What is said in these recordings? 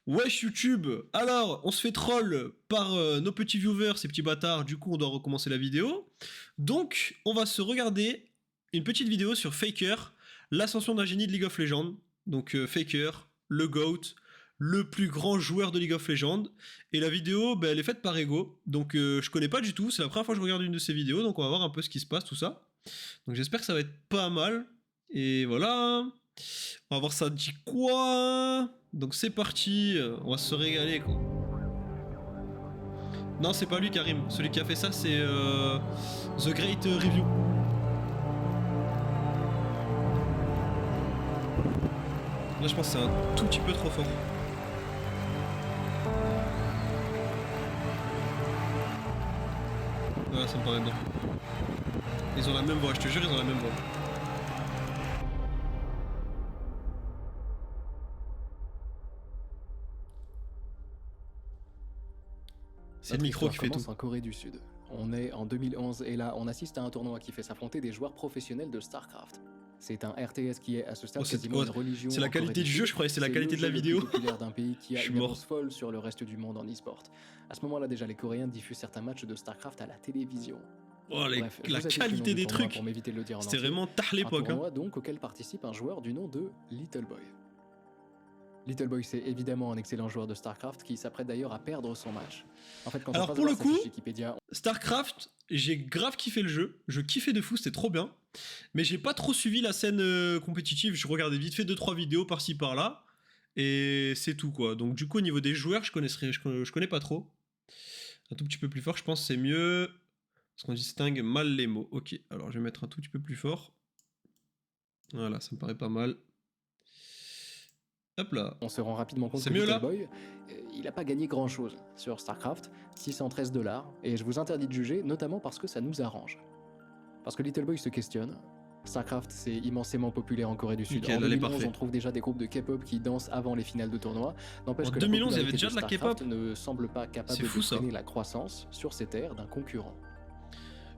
Wesh YouTube, alors on se fait troll par nos petits viewers, ces petits bâtards, du coup on doit recommencer la vidéo. Donc on va se regarder une petite vidéo sur Faker, l'ascension d'un génie de League of Legends. Donc Faker, le GOAT, le plus grand joueur de League of Legends. Et la vidéo, elle est faite par Ego, donc je connais pas du tout, c'est la première fois que je regarde une de ses vidéos, donc on va voir un peu ce qui se passe, tout ça. Donc j'espère que ça va être pas mal. Et voilà, on va voir ça dit quoi. Donc c'est parti, on va se régaler quoi. Non, c'est pas lui Karim, celui qui a fait ça c'est The Great Review. Là je pense que c'est un tout petit peu trop fort. Voilà, ça me paraît bien. Ils ont la même voix, je te jure, ils ont la même voix. C'est le micro qui fait tout. En Corée du Sud. On est en 2011 et là, on assiste à un tournoi qui fait s'affronter des joueurs professionnels de StarCraft. C'est un RTS qui est à ce stade quasiment une religion. C'est la qualité du jeu, je croyais, c'est la qualité de la vidéo. C'est populaire d'un pays qui a une avance folle sur le reste du monde en e-sport. À ce moment-là, déjà, les Coréens diffusent certains matchs de StarCraft à la télévision. Oh, bref, la qualité des trucs, c'était vraiment tard l'époque. Un tournoi donc auquel participe un joueur du nom de Little Boy. Little Boy, c'est évidemment un excellent joueur de StarCraft qui s'apprête d'ailleurs à perdre son match. En fait, quand alors pour le coup, StarCraft, j'ai grave kiffé le jeu, je kiffais de fou, c'était trop bien, mais j'ai pas trop suivi la scène compétitive, je regardais vite fait 2-3 vidéos par-ci par-là, et c'est tout quoi. Donc du coup au niveau des joueurs, je connais pas trop. Un tout petit peu plus fort, je pense que c'est mieux, parce qu'on distingue mal les mots. Ok, alors je vais mettre un tout petit peu plus fort. Voilà, ça me paraît pas mal. Hop là. On se rend rapidement compte que Little Boy, il n'a pas gagné grand chose sur StarCraft, $613, et je vous interdis de juger, notamment parce que ça nous arrange. Parce que Little Boy se questionne. StarCraft, c'est immensément populaire en Corée du Sud. En 2011, on trouve déjà des groupes de K-pop qui dansent avant les finales de tournoi. N'empêche que 2011, il y avait déjà de la K-pop. Ne semble pas capable de freiner la croissance sur ces terres d'un concurrent.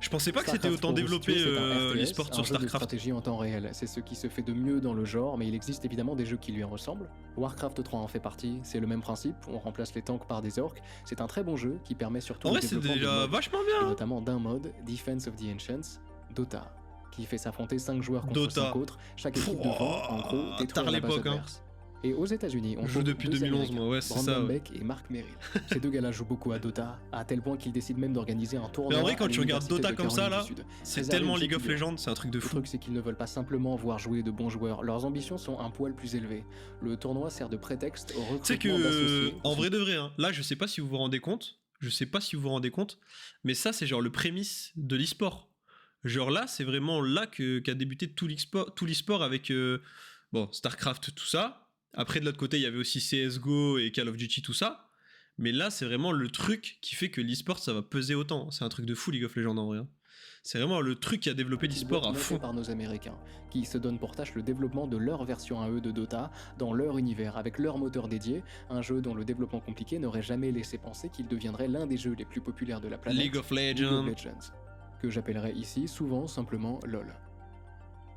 Je pensais pas que c'était autant développé l'e-sport sur StarCraft. Stratégie en temps réel, c'est ce qui se fait de mieux dans le genre, mais il existe évidemment des jeux qui lui ressemblent. Warcraft 3 en fait partie, c'est le même principe, on remplace les tanks par des orques. C'est un très bon jeu qui permet surtout le développement de modes, vachement bien. Et notamment d'un mode, Defense of the Ancients, Dota, qui fait s'affronter 5 joueurs contre 5 autres, chaque équipe devant, en gros, détruire la base adverse. Et aux États-Unis, on joue depuis 2011, moi, ouais, c'est ça. Brandon Beck et Mark Merrill. Ces deux gars-là jouent beaucoup à Dota, à tel point qu'ils décident même d'organiser un tournoi. Mais en vrai, quand tu regardes Dota comme ça, là, c'est tellement League of Legends, c'est un truc de fou. Le truc, c'est qu'ils ne veulent pas simplement voir jouer de bons joueurs. Leurs ambitions sont un poil plus élevées. Le tournoi sert de prétexte au recrutement d'associés. En vrai de vrai, hein, là, je sais pas si vous vous rendez compte, mais ça, c'est genre le prémisse de l'e-sport. Genre là, c'est vraiment là qu'a débuté tout l'e-sport avec StarCraft, tout ça. Après, de l'autre côté, il y avait aussi CSGO et Call of Duty, tout ça. Mais là, c'est vraiment le truc qui fait que l'e-sport, ça va peser autant. C'est un truc de fou, League of Legends, en vrai. C'est vraiment le truc qui a développé l'e-sport à fond. Par nos Américains, qui se donnent pour tâche le développement de leur version à eux de Dota, dans leur univers, avec leur moteur dédié, un jeu dont le développement compliqué n'aurait jamais laissé penser qu'il deviendrait l'un des jeux les plus populaires de la planète, League of Legends, que j'appellerais ici souvent simplement LOL.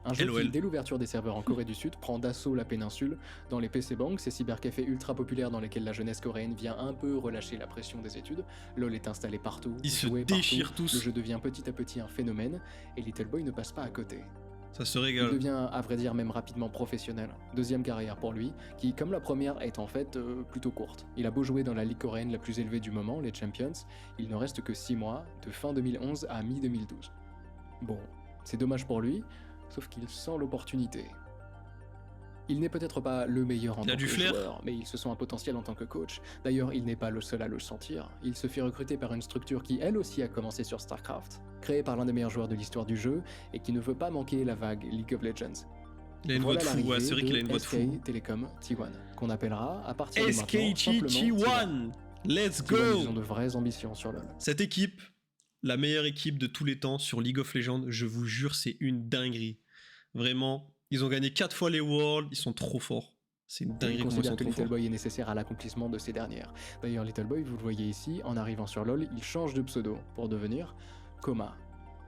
Un jeu qui, dès l'ouverture des serveurs en Corée du Sud, prend d'assaut la péninsule. Dans les PC Banks, ces cybercafés ultra populaires dans lesquels la jeunesse coréenne vient un peu relâcher la pression des études, LOL est installé partout, ils se déchirent tous. Le jeu devient petit à petit un phénomène, et Little Boy ne passe pas à côté. Ça se régale. Il devient, à vrai dire, même rapidement professionnel. Deuxième carrière pour lui, qui, comme la première, est en fait plutôt courte. Il a beau jouer dans la ligue coréenne la plus élevée du moment, les Champions, il ne reste que 6 mois, de fin 2011 à mi-2012. Bon, c'est dommage pour lui, sauf qu'il sent l'opportunité. Il n'est peut-être pas le meilleur en tant que joueur, mais il se sent un potentiel en tant que coach. D'ailleurs, il n'est pas le seul à le sentir. Il se fait recruter par une structure qui, elle aussi, a commencé sur StarCraft, créée par l'un des meilleurs joueurs de l'histoire du jeu, et qui ne veut pas manquer la vague League of Legends. Il a une voix de fou, ouais, c'est vrai qu'il a une voix de fou. SK Telecom T1, qu'on appellera à partir de SK maintenant T1, let's go. Ils ont de vraies ambitions sur LoL. Cette équipe, la meilleure équipe de tous les temps sur League of Legends, je vous jure, c'est une dinguerie. Vraiment, ils ont gagné 4 fois les Worlds, ils sont trop forts. C'est une dinguerie comment ils sont trop forts. Little Boy est nécessaire à l'accomplissement de ces dernières. D'ailleurs, Little Boy, vous le voyez ici, en arrivant sur LoL, il change de pseudo pour devenir Coma.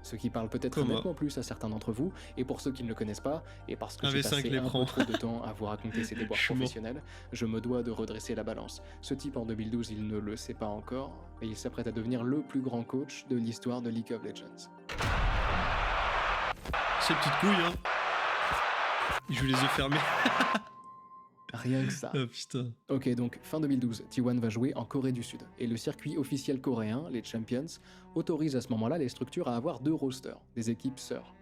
ce qui parle peut-être Coma. nettement plus à certains d'entre vous, et pour ceux qui ne le connaissent pas, et parce que Un j'ai V5 passé les un prend. peu trop de temps à vous raconter ses déboires Je suis mort. professionnels, je me dois de redresser la balance. Ce type en 2012, il ne le sait pas encore, et il s'apprête à devenir le plus grand coach de l'histoire de League of Legends. Ces petites couilles, hein. Il joue les yeux fermés. Rien que ça. Oh putain. Ok, donc fin 2012, T1 va jouer en Corée du Sud, et le circuit officiel coréen, les Champions, autorise à ce moment-là les structures à avoir 2 rosters, des équipes sœurs.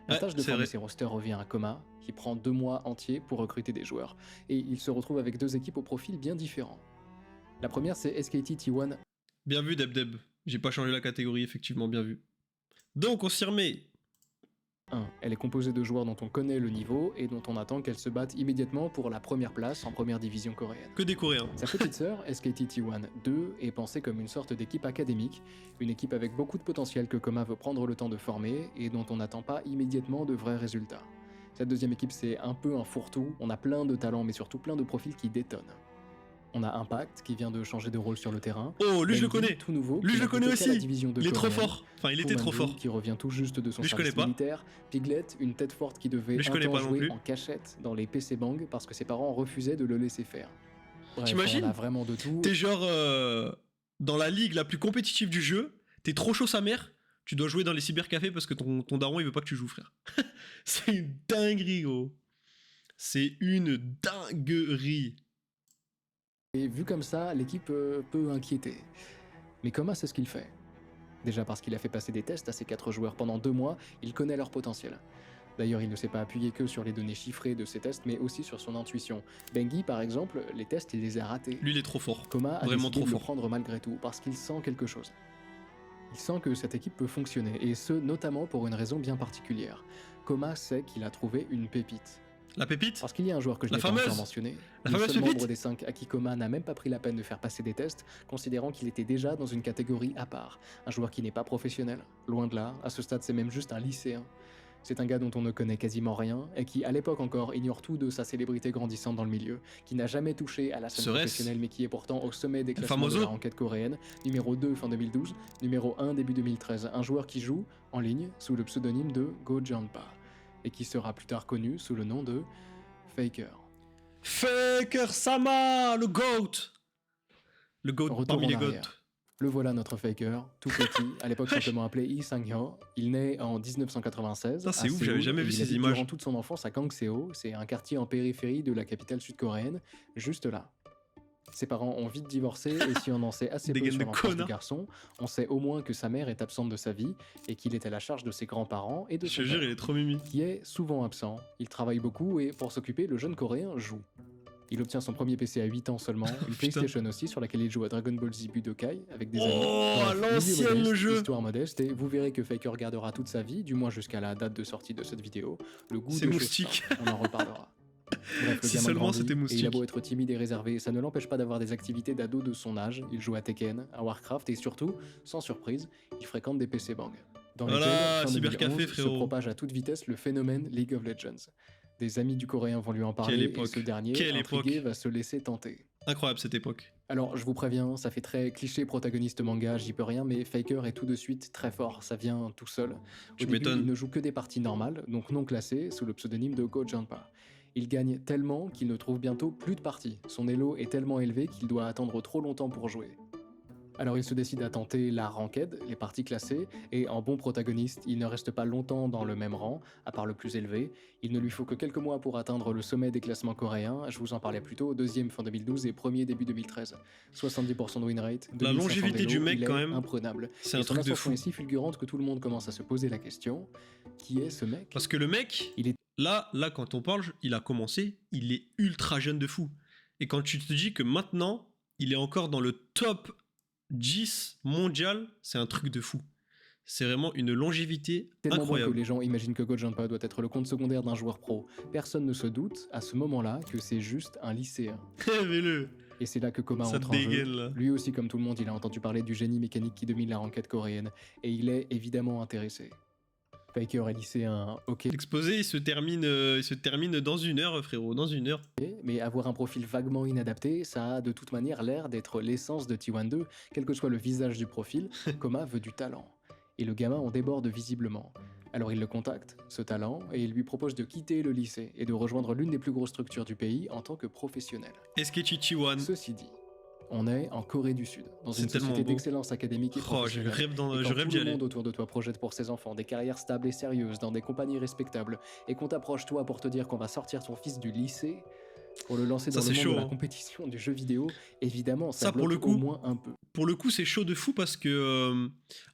La Ouais, tâche de c'est former vrai. ces rosters revient à Coma, qui prend 2 mois entiers pour recruter des joueurs, et il se retrouve avec 2 équipes au profil bien différents. La première, c'est SKT T1. Bien vu, Deb. J'ai pas changé la catégorie, effectivement, bien vu. Donc, on s'y remet. 1. Elle est composée de joueurs dont on connaît le niveau et dont on attend qu'elles se battent immédiatement pour la première place en première division coréenne. Que des Coréens. Sa petite sœur, SKT T1 2, est pensée comme une sorte d'équipe académique, une équipe avec beaucoup de potentiel que Coma veut prendre le temps de former et dont on n'attend pas immédiatement de vrais résultats. Cette deuxième équipe, c'est un peu un fourre-tout, on a plein de talents mais surtout plein de profils qui détonnent. On a Impact qui vient de changer de rôle sur le terrain. Oh, lui, je le Bendy, connais. tout nouveau, Lui, qui je le n'a connais goûté qu'à la aussi. division de Il est trop coréenne. fort. Enfin, il était Kumandu, trop fort. qui revient tout juste de son Lui, je service connais pas. militaire. Piglet, une tête forte qui devait Lui, je un connais temps pas non jouer plus. en cachette dans les PC Bang parce que ses parents refusaient de le laisser faire. Bref, T'imagines on a vraiment de tout. T'es genre dans la ligue la plus compétitive du jeu, t'es trop chaud sa mère, tu dois jouer dans les cybercafés parce que ton daron il veut pas que tu joues, frère. C'est une dinguerie, gros. C'est une dinguerie. Et vu comme ça, l'équipe peut inquiéter. Mais Coma sait ce qu'il fait. Déjà parce qu'il a fait passer des tests à ses 4 joueurs pendant 2 mois, il connaît leur potentiel. D'ailleurs, il ne s'est pas appuyé que sur les données chiffrées de ses tests, mais aussi sur son intuition. Bengi, par exemple, les tests, il les a ratés. Lui il est trop fort. Coma a Vraiment décidé trop de le fort. prendre malgré tout, parce qu'il sent quelque chose. Il sent que cette équipe peut fonctionner, et ce, notamment pour une raison bien particulière. Coma sait qu'il a trouvé une pépite. La pépite. Parce qu'il y a un joueur que je La n'ai pas fameuse. encore mentionné, La le fameuse seul pépite. membre des 5 à qui Coma n'a même pas pris la peine de faire passer des tests, considérant qu'il était déjà dans une catégorie à part. Un joueur qui n'est pas professionnel, loin de là, à ce stade c'est même juste un lycéen. C'est un gars dont on ne connaît quasiment rien, et qui à l'époque encore ignore tout de sa célébrité grandissante dans le milieu, qui n'a jamais touché à la scène Serait-ce professionnelle mais qui est pourtant au sommet des classements famoso. de la enquête coréenne, numéro 2 fin 2012, numéro 1 début 2013, un joueur qui joue en ligne sous le pseudonyme de Go Janpa, et qui sera plus tard connu sous le nom de Faker. Faker Sama, le GOAT. Le GOAT Retour parmi en les GOAT. arrière. Le voilà notre Faker, tout petit, à l'époque Wesh. simplement appelé Lee Sang-hyo. Il naît en 1996. Ça, c'est à ouf, j'avais Séoul, jamais et vu il ces habite images. durant toute son enfance à Gangseo, c'est un quartier en périphérie de la capitale sud-coréenne, juste là. Ses parents ont vite divorcé, et si on en sait assez Des peu gaines sur de l'enfance du connard. garçon, on sait au moins que sa mère est absente de sa vie, et qu'il est à la charge de ses grands-parents et de Je son te jure, père, il est trop mimi. qui est souvent absent. Il travaille beaucoup, et pour s'occuper, le jeune Coréen joue. Il obtient son premier PC à 8 ans seulement, une Putain. PlayStation aussi sur laquelle il joue à Dragon Ball Z Budokai avec des amis. Oh, à Bref, l'ancienne, milieu modeste, le jeu. Histoire modeste, et vous verrez que Faker gardera toute sa vie, du moins jusqu'à la date de sortie de cette vidéo, le goût C'est de moustique. choses simples. On en reparlera. Bref, le Si gamin seulement grandit, c'était et il a moustique. beau être timide et réservé, ça ne l'empêche pas d'avoir des activités d'ado de son âge. Il joue à Tekken, à Warcraft, et surtout, sans surprise, il fréquente des PC Bang. Dans Voilà, lesquels, fin cybercafé, 2011, se frérot. propage à toute vitesse le phénomène League of Legends. Des amis du Coréen vont lui en parler, et époque. ce dernier, Quelle intrigué, époque. va se laisser tenter. Incroyable cette époque. Alors, je vous préviens, ça fait très cliché protagoniste manga, j'y peux rien, mais Faker est tout de suite très fort, ça vient tout seul. Tu Au début, m'étonnes. il ne joue que des parties normales, donc non classées, sous le pseudonyme de Go Janpa. Il gagne tellement qu'il ne trouve bientôt plus de parties. Son elo est tellement élevé qu'il doit attendre trop longtemps pour jouer. Alors il se décide à tenter la ranked, les parties classées, et en bon protagoniste, il ne reste pas longtemps dans le même rang, à part le plus élevé. Il ne lui faut que quelques mois pour atteindre le sommet des classements coréens, je vous en parlais plus tôt, deuxième fin 2012 et premier début 2013. 70% de win rate, La 2500 longévité du d'élo, mec, il est quand même, imprenable. C'est Et un son truc de ascension fou. est si fulgurante que tout le monde commence à se poser la question, qui est ce mec? Parce que le mec, Il est là, quand on parle, il a commencé, il est ultra jeune de fou. Et quand tu te dis que maintenant, il est encore dans le top 10 mondial, c'est un truc de fou. C'est vraiment une longévité tellement bon que incroyable. les gens imaginent que Go Janpa doit être le compte secondaire d'un joueur pro. Personne ne se doute, à ce moment-là, que c'est juste un lycéen. Révélez-le. Et c'est là que Coma Ça entre en jeu. dégaine là. Lui aussi, comme tout le monde, il a entendu parler du génie mécanique qui domine la ranked coréenne, et il est évidemment intéressé. Faker est lycéen, ok, L'exposé, il se termine dans 1 heure, frérot, dans 1 heure. mais avoir un profil vaguement inadapté, ça a de toute manière l'air d'être l'essence de T1-2, quel que soit le visage du profil, Coma veut du talent. Et le gamin en déborde visiblement. Alors il le contacte, ce talent, et il lui propose de quitter le lycée et de rejoindre l'une des plus grosses structures du pays en tant que professionnel. Eskechi Chiwan. Ceci dit, on est en Corée du Sud, dans C'est une tellement société beau. d'excellence académique et Oh, je professionnelle. Et rêve, quand je rêve tout d'y le aller. monde autour de toi projette pour ses enfants des carrières stables et sérieuses dans des compagnies respectables, et qu'on t'approche toi pour te dire qu'on va sortir ton fils du lycée, pour le lancer Ça, dans le c'est monde de chaud, la hein. compétition du jeu vidéo, évidemment, ça Ça, pour le bloque au coup, moins un peu. c'est chaud de fou parce que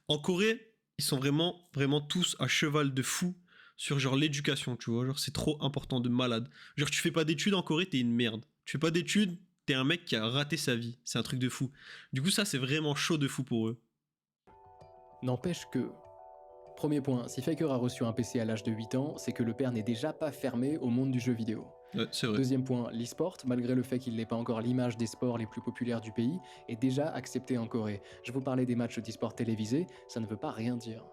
en Corée, ils sont vraiment, vraiment tous à cheval de fou sur genre l'éducation, tu vois. Genre, c'est trop important de malade. Genre, tu fais pas d'études en Corée, t'es une merde. Tu fais pas d'études, t'es un mec qui a raté sa vie. C'est un truc de fou. Du coup, ça, c'est vraiment chaud de fou pour eux. N'empêche que, premier point, si Faker a reçu un PC à l'âge de 8 ans, c'est que le père n'est déjà pas fermé au monde du jeu vidéo. Ouais, c'est vrai. Deuxième point, l'e-sport, malgré le fait qu'il n'ait pas encore l'image des sports les plus populaires du pays, est déjà accepté en Corée. Je vous parlais des matchs d'e-sport télévisés, ça ne veut pas rien dire.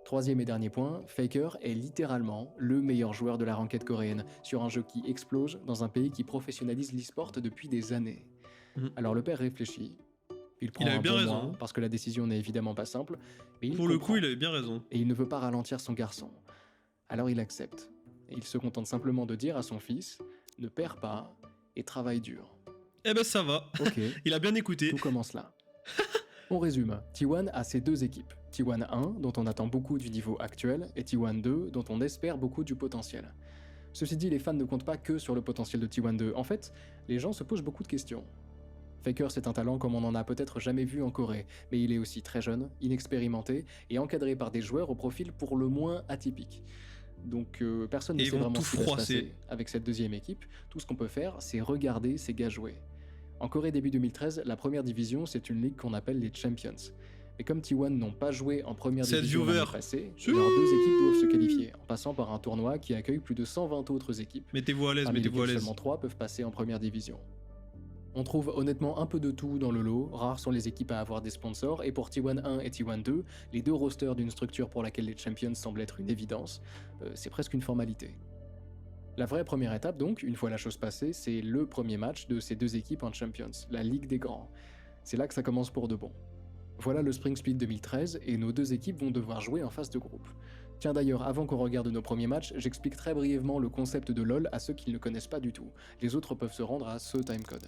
Troisième et dernier point, Faker est littéralement le meilleur joueur de la ranked coréenne, sur un jeu qui explose dans un pays qui professionnalise l'e-sport depuis des années. Mhm. Alors le père réfléchit. Il prend Il avait un bien bon raison. mois, parce que la décision n'est évidemment pas simple, mais il Pour le comprend. coup, il avait bien raison. Et il ne veut pas ralentir son garçon. Alors il accepte. Et il se contente simplement de dire à son fils, ne perds pas et travaille dur. Eh ben, ça va. Ok, Il a bien écouté. tout commence là. On résume, T1 a ses deux équipes. T1 1, dont on attend beaucoup du niveau actuel, et T1 2, dont on espère beaucoup du potentiel. Ceci dit, les fans ne comptent pas que sur le potentiel de T1 2. En fait, les gens se posent beaucoup de questions. Faker, c'est un talent comme on n'en a peut-être jamais vu en Corée, mais il est aussi très jeune, inexpérimenté, et encadré par des joueurs au profil pour le moins atypique. Donc personne ne Et ils sait vont vraiment tout ce qui va se froisser. passer avec cette deuxième équipe. Tout ce qu'on peut faire, c'est regarder ces gars jouer. En Corée début 2013, la première division, c'est une ligue qu'on appelle les Champions. Mais comme T1 n'ont pas joué en première 7 division l'année viewers. passée, Si. leurs deux équipes doivent se qualifier, en passant par un tournoi qui accueille plus de 120 autres équipes. Mettez-vous à l'aise, Parmi mettez-vous à lesquelles l'aise. seulement 3 peuvent passer en première division. On trouve honnêtement un peu de tout dans le lot, rares sont les équipes à avoir des sponsors, et pour T1 1 et T1 2, les deux rosters d'une structure pour laquelle les Champions semblent être une évidence, c'est presque une formalité. La vraie première étape donc, une fois la chose passée, c'est le premier match de ces deux équipes en Champions, la Ligue des Grands. C'est là que ça commence pour de bon. Voilà le Spring Split 2013, et nos deux équipes vont devoir jouer en phase de groupe. Tiens d'ailleurs, avant qu'on regarde nos premiers matchs, j'explique très brièvement le concept de LoL à ceux qui ne le connaissent pas du tout. Les autres peuvent se rendre à ce timecode.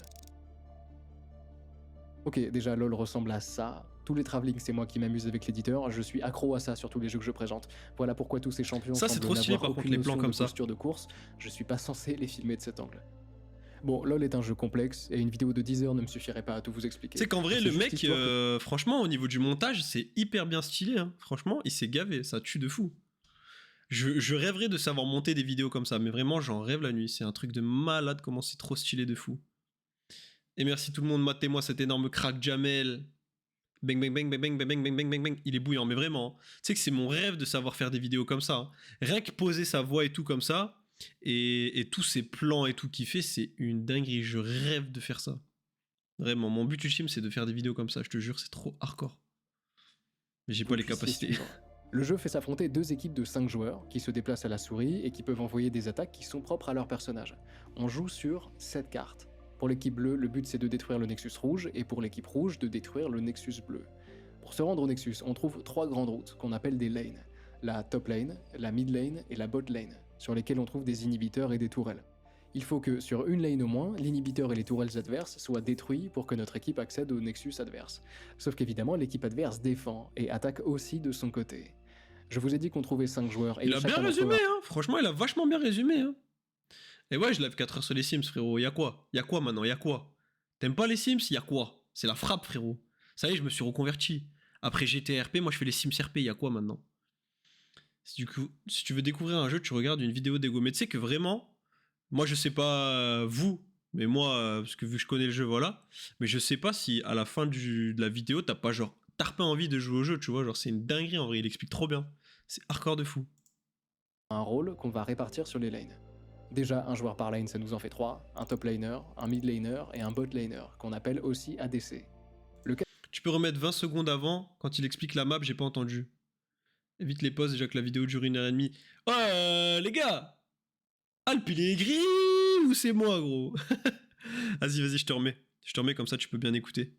Ok, déjà LoL ressemble à ça. Tous les travelling, c'est moi qui m'amuse avec l'éditeur, je suis accro à ça sur tous les jeux que je présente. Voilà pourquoi tous ces champions Ça, c'est semblent trop stylé, n'avoir par contre, aucune les plans notion comme de ça. posture de course, je suis pas censé les filmer de cet angle. Bon, LoL est un jeu complexe, et une vidéo de 10 heures ne me suffirait pas à tout vous expliquer. Tu sais qu'en vrai, C'est le juste mec, histoire que- franchement, au niveau du montage, c'est hyper bien stylé. Hein. Franchement, il s'est gavé, ça tue de fou. Je rêverais de savoir monter des vidéos comme ça, mais vraiment, j'en rêve la nuit. C'est un truc de malade, comment c'est trop stylé de fou. Et merci tout le monde, matez-moi cet énorme crack Jamel. Bang bang bang bang bang bang bang bang bang bang. Il est bouillant, mais vraiment. Tu sais que c'est mon rêve de savoir faire des vidéos comme ça. Hein. Rien que poser sa voix et tout comme ça, et tous ces plans et tout qu'il fait, c'est une dinguerie. Je rêve de faire ça. Vraiment, mon but ultime, c'est de faire des vidéos comme ça. Je te jure, c'est trop hardcore. Mais j'ai pas les puissiez capacités. suivre. Le jeu fait s'affronter deux équipes de 5 joueurs qui se déplacent à la souris et qui peuvent envoyer des attaques qui sont propres à leur personnage. On joue sur 7 cartes. Pour l'équipe bleue, le but c'est de détruire le Nexus rouge, et pour l'équipe rouge, de détruire le Nexus bleu. Pour se rendre au Nexus, on trouve 3 grandes routes qu'on appelle des lanes. La top lane, la mid lane et la bot lane, sur lesquelles on trouve des inhibiteurs et des tourelles. Il faut que, sur une lane au moins, l'inhibiteur et les tourelles adverses soient détruits pour que notre équipe accède au Nexus adverse. Sauf qu'évidemment, l'équipe adverse défend et attaque aussi de son côté. Je vous ai dit qu'on trouvait 5 joueurs, et Il a bien chacun d'entre résumé, eux hein. Franchement, il a vachement bien résumé. Hein. Et ouais, je lève 4 heures sur les Sims, frérot. Y'a quoi? Y'a quoi maintenant? Y'a quoi? T'aimes pas les Sims? Y'a quoi? C'est la frappe, frérot. Ça y est, je me suis reconverti. Après GTRP, moi je fais les Sims RP. Y'a quoi maintenant? Si tu veux découvrir un jeu, tu regardes une vidéo d'Ego. Mais tu sais que vraiment, moi je sais pas vous, mais moi, parce que vu que je connais le jeu, voilà. Mais je sais pas si à la fin de la vidéo, t'as pas pas envie de jouer au jeu, tu vois. Genre, c'est une dinguerie en vrai, il explique trop bien. C'est hardcore de fou. un rôle qu'on va répartir sur les lanes. Déjà, un joueur par lane, ça nous en fait 3, un top laner, un mid laner et un bot laner, qu'on appelle aussi ADC. Tu peux remettre 20 secondes avant, quand il explique la map, j'ai pas entendu. Évite les pauses, déjà que la vidéo dure 1h30. Oh, les gars! Ah, le pilier est gris ou c'est moi, gros? Vas-y, je te remets. Je te remets comme ça, tu peux bien écouter.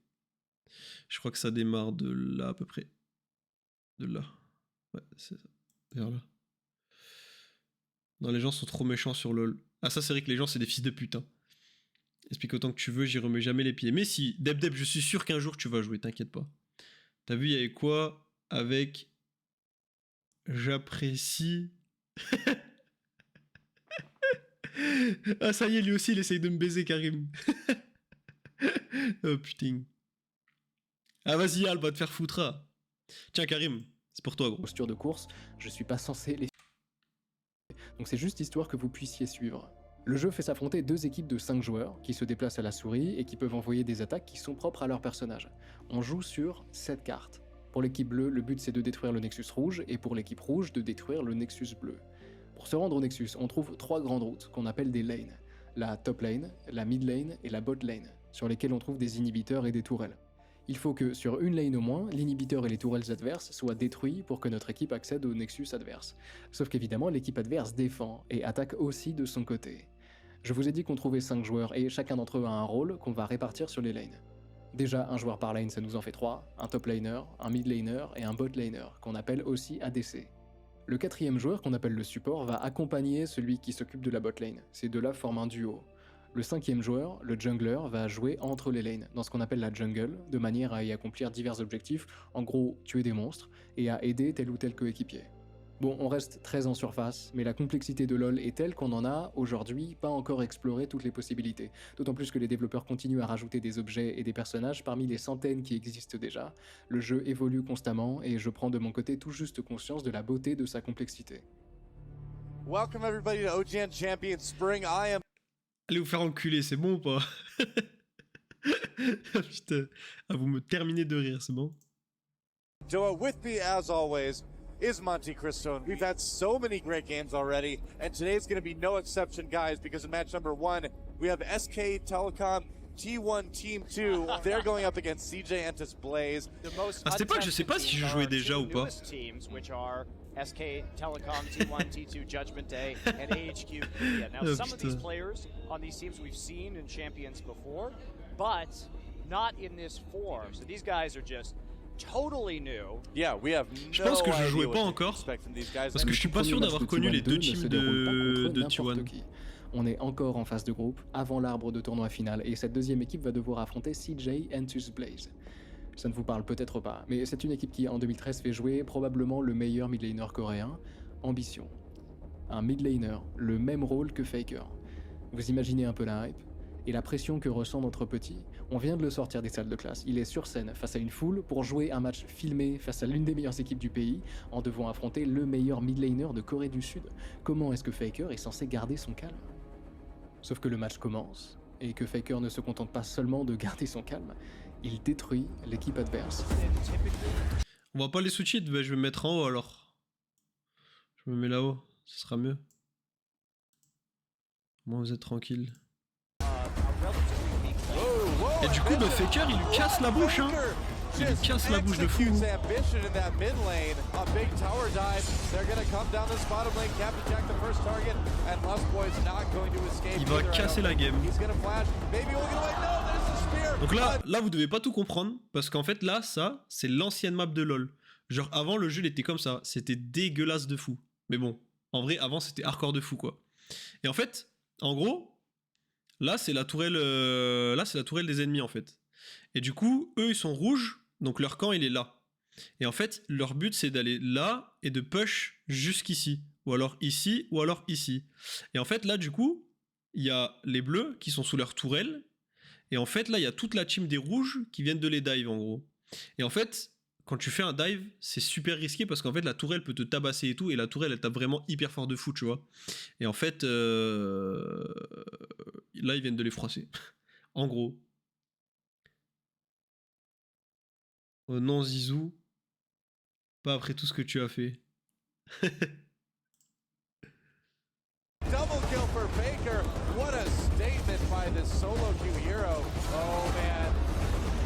Je crois que ça démarre de là à peu près. De là. Ouais, c'est ça. Vers là. Non, les gens sont trop méchants sur LoL. Ah, ça, c'est vrai que les gens, c'est des fils de pute. Hein. Explique autant que tu veux, j'y remets jamais les pieds. Mais si, Deb, je suis sûr qu'un jour tu vas jouer, t'inquiète pas. T'as vu, il y avait quoi avec j'apprécie. Ah, ça y est, lui aussi, il essaye de me baiser, Karim. Oh putain. Ah, vas-y, Al, va te faire foutre. Ah. Tiens, Karim, c'est pour toi, gros. Posture de course, je suis pas censé les... Donc c'est juste histoire que vous puissiez suivre. Le jeu fait s'affronter 2 équipes de 5 joueurs qui se déplacent à la souris et qui peuvent envoyer des attaques qui sont propres à leur personnage. On joue sur 7 cartes. Pour l'équipe bleue, le but c'est de détruire le Nexus rouge et pour l'équipe rouge de détruire le Nexus bleu. Pour se rendre au Nexus, on trouve 3 grandes routes qu'on appelle des lanes. La top lane, la mid lane et la bot lane, sur lesquelles on trouve des inhibiteurs et des tourelles. Il faut que sur une lane au moins, l'inhibiteur et les tourelles adverses soient détruits pour que notre équipe accède au Nexus adverse. Sauf qu'évidemment, l'équipe adverse défend et attaque aussi de son côté. Je vous ai dit qu'on trouvait 5 joueurs et chacun d'entre eux a un rôle qu'on va répartir sur les lanes. Déjà, un joueur par lane ça nous en fait 3, un top laner, un mid laner et un bot laner, qu'on appelle aussi ADC. Le 4e joueur, qu'on appelle le support, va accompagner celui qui s'occupe de la bot lane. Ces deux-là forment un duo. Le 5e joueur, le jungler, va jouer entre les lanes, dans ce qu'on appelle la jungle, de manière à y accomplir divers objectifs, en gros tuer des monstres, et à aider tel ou tel coéquipier. Bon, on reste très en surface, mais la complexité de LoL est telle qu'on en a, aujourd'hui, pas encore exploré toutes les possibilités. D'autant plus que les développeurs continuent à rajouter des objets et des personnages parmi les centaines qui existent déjà. Le jeu évolue constamment, et je prends de mon côté tout juste conscience de la beauté de sa complexité. Welcome everybody to OGN Champions Spring. I am... Allez vous faire enculer, c'est bon ou pas? Putain, ah, vous me terminez de rire, c'est bon? Joa, with me as always is Monty Cristone. We've had so many great games already, and today's going to be no exception, guys, because in match number 1, we have SK Telecom T1 Team 2. They're going up against CJ Entus Blaze. Ah, c'était pas que je sais pas si je jouais déjà ou pas. SK Telecom T1, T2 Judgment Day, and AHQ Korea. Now, Oh, some of these putain. players on these teams we've seen in Champions before, but not in this form. So these guys are just totally new. Yeah, we have Je no pense que je idea jouais what pas to encore, expect from these guys. parce que And je suis pas Le sûr match d'avoir de connu les T1 deux ne teams se déroule pas contre de n'importe T1. qui. On est encore en phase de groupe, avant l'arbre de tournoi final, et cette deuxième équipe va devoir affronter CJ Entus Blaze. Ça ne vous parle peut-être pas, mais c'est une équipe qui en 2013 fait jouer probablement le meilleur mid laner coréen, Ambition. Un mid laner, le même rôle que Faker. Vous imaginez un peu la hype et la pression que ressent notre petit. On vient de le sortir des salles de classe, il est sur scène face à une foule pour jouer un match filmé face à l'une des meilleures équipes du pays en devant affronter le meilleur mid laner de Corée du Sud. Comment est-ce que Faker est censé garder son calme? Sauf que le match commence, et que Faker ne se contente pas seulement de garder son calme, il détruit l'équipe adverse. On va pas les switcher, bah, je vais me mettre en haut alors. Je me mets là-haut, ce sera mieux. Au moins vous êtes tranquille. Et du coup, le Faker, il lui casse la bouche, hein. Il lui casse la bouche de fou. Il va casser la game. Donc là, vous devez pas tout comprendre, parce qu'en fait, là, ça, c'est l'ancienne map de LoL. Genre, avant, le jeu, il était comme ça. C'était dégueulasse de fou. Mais bon, en vrai, avant, c'était hardcore de fou, quoi. Et en fait, en gros, là, c'est la tourelle, des ennemis, en fait. Et du coup, eux, ils sont rouges, donc leur camp, il est là. Et en fait, leur but, c'est d'aller là et de push jusqu'ici. Ou alors ici, ou alors ici. Et en fait, là, du coup, il y a les bleus qui sont sous leur tourelle. Et en fait, là, il y a toute la team des rouges qui viennent de les dive, en gros. Et en fait, quand tu fais un dive, c'est super risqué parce qu'en fait, la tourelle peut te tabasser et tout. Et la tourelle, elle tape vraiment hyper fort de fou, tu vois. Et en fait, là, ils viennent de les froisser. En gros. Oh non, Zizou. Pas après tout ce que tu as fait. Double kill for Faker. What a statement by this solo queue hero. Oh man.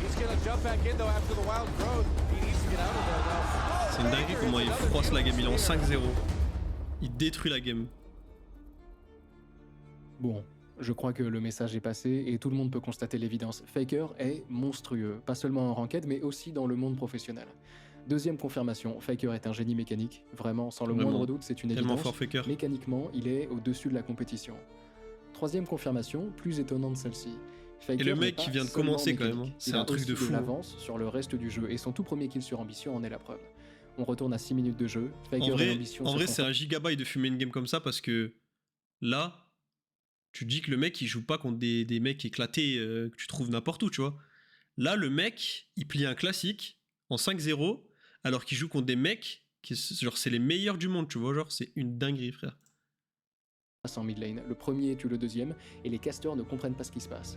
He's gonna jump back in though after the wild growth. He needs to get out of there though. C'est une dinguerie comment il froisse la game. Il est en 5-0. Il détruit la game. Bon, je crois que le message est passé et tout le monde peut constater l'évidence. Faker est monstrueux, pas seulement en ranked mais aussi dans le monde professionnel. Deuxième confirmation, Faker est un génie mécanique. Vraiment, sans le Vraiment. moindre doute, c'est une Tellement évidence. fort Faker. Mécaniquement, il est au-dessus de la compétition. Troisième confirmation, plus étonnante celle-ci. Faker Et le n'est mec pas qui vient de seulement commencer quand même, mécanique, hein. C'est il a un truc aussi de fou, hein. l'avance sur le reste du jeu et son tout premier kill sur Ambition en est la preuve. On retourne à 6 minutes de jeu. Faker En et vrai, Ambition en se vrai font c'est un gigabyte de fumer une game comme ça parce que là, tu dis que le mec il joue pas contre des mecs éclatés que tu trouves n'importe où, tu vois. Là, le mec, il plie un classique en 5-0 alors qu'il joue contre des mecs qui, genre, c'est les meilleurs du monde, tu vois. Genre, c'est une dinguerie, frère. passe en mid lane. Le premier tue le deuxième et les casters ne comprennent pas ce qui se passe.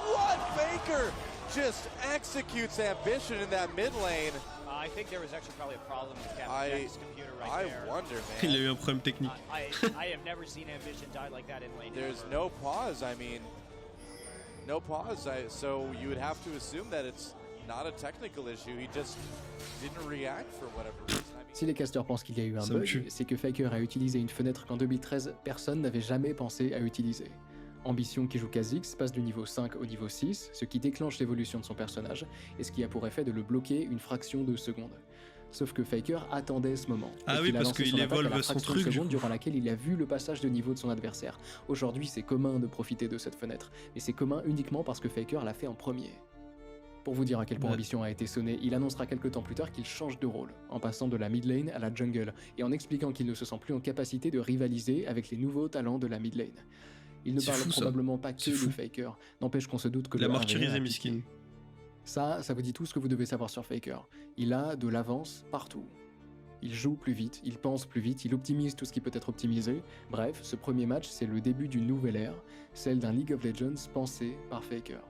What? Faker just executes Ambition in that mid lane. I think there was actually probably a problem with Captain I- Jack's computer I right there. wonder, Il a man. eu un problème technique. I have never seen Ambition die like that in lane. There's ever. no pause. I mean, no pause. So you would have to assume that it's not a technical issue. He just didn't react for whatever reason. I mean, Si les casters pensent qu'il y a eu un Ça me tue. bug, c'est que Faker a utilisé une fenêtre qu'en 2013, personne n'avait jamais pensé à utiliser. Ambition, qui joue Kha'Zix, passe du niveau 5 au niveau 6, ce qui déclenche l'évolution de son personnage, et ce qui a pour effet de le bloquer une fraction de seconde. Sauf que Faker attendait ce moment. Ah et oui, qu'il a parce lancé qu'il son attaque à la évolve son fraction truc, de du seconde coup. durant laquelle il a vu le passage de niveau de son adversaire. Aujourd'hui, c'est commun de profiter de cette fenêtre, mais c'est commun uniquement parce que Faker l'a fait en premier. Pour vous dire à quel point Ouais. Ambition a été sonné, il annoncera quelques temps plus tard qu'il change de rôle, en passant de la mid lane à la jungle, et en expliquant qu'il ne se sent plus en capacité de rivaliser avec les nouveaux talents de la mid lane. Il ne C'est parle fou, ça. probablement pas que C'est de fou. Faker, n'empêche qu'on se doute que Il a le 1v1 martyrisé a Miskin. piqué. Ça vous dit tout ce que vous devez savoir sur Faker. Il a de l'avance partout. Il joue plus vite, il pense plus vite, il optimise tout ce qui peut être optimisé. Bref, ce premier match, c'est le début d'une nouvelle ère, celle d'un League of Legends pensé par Faker.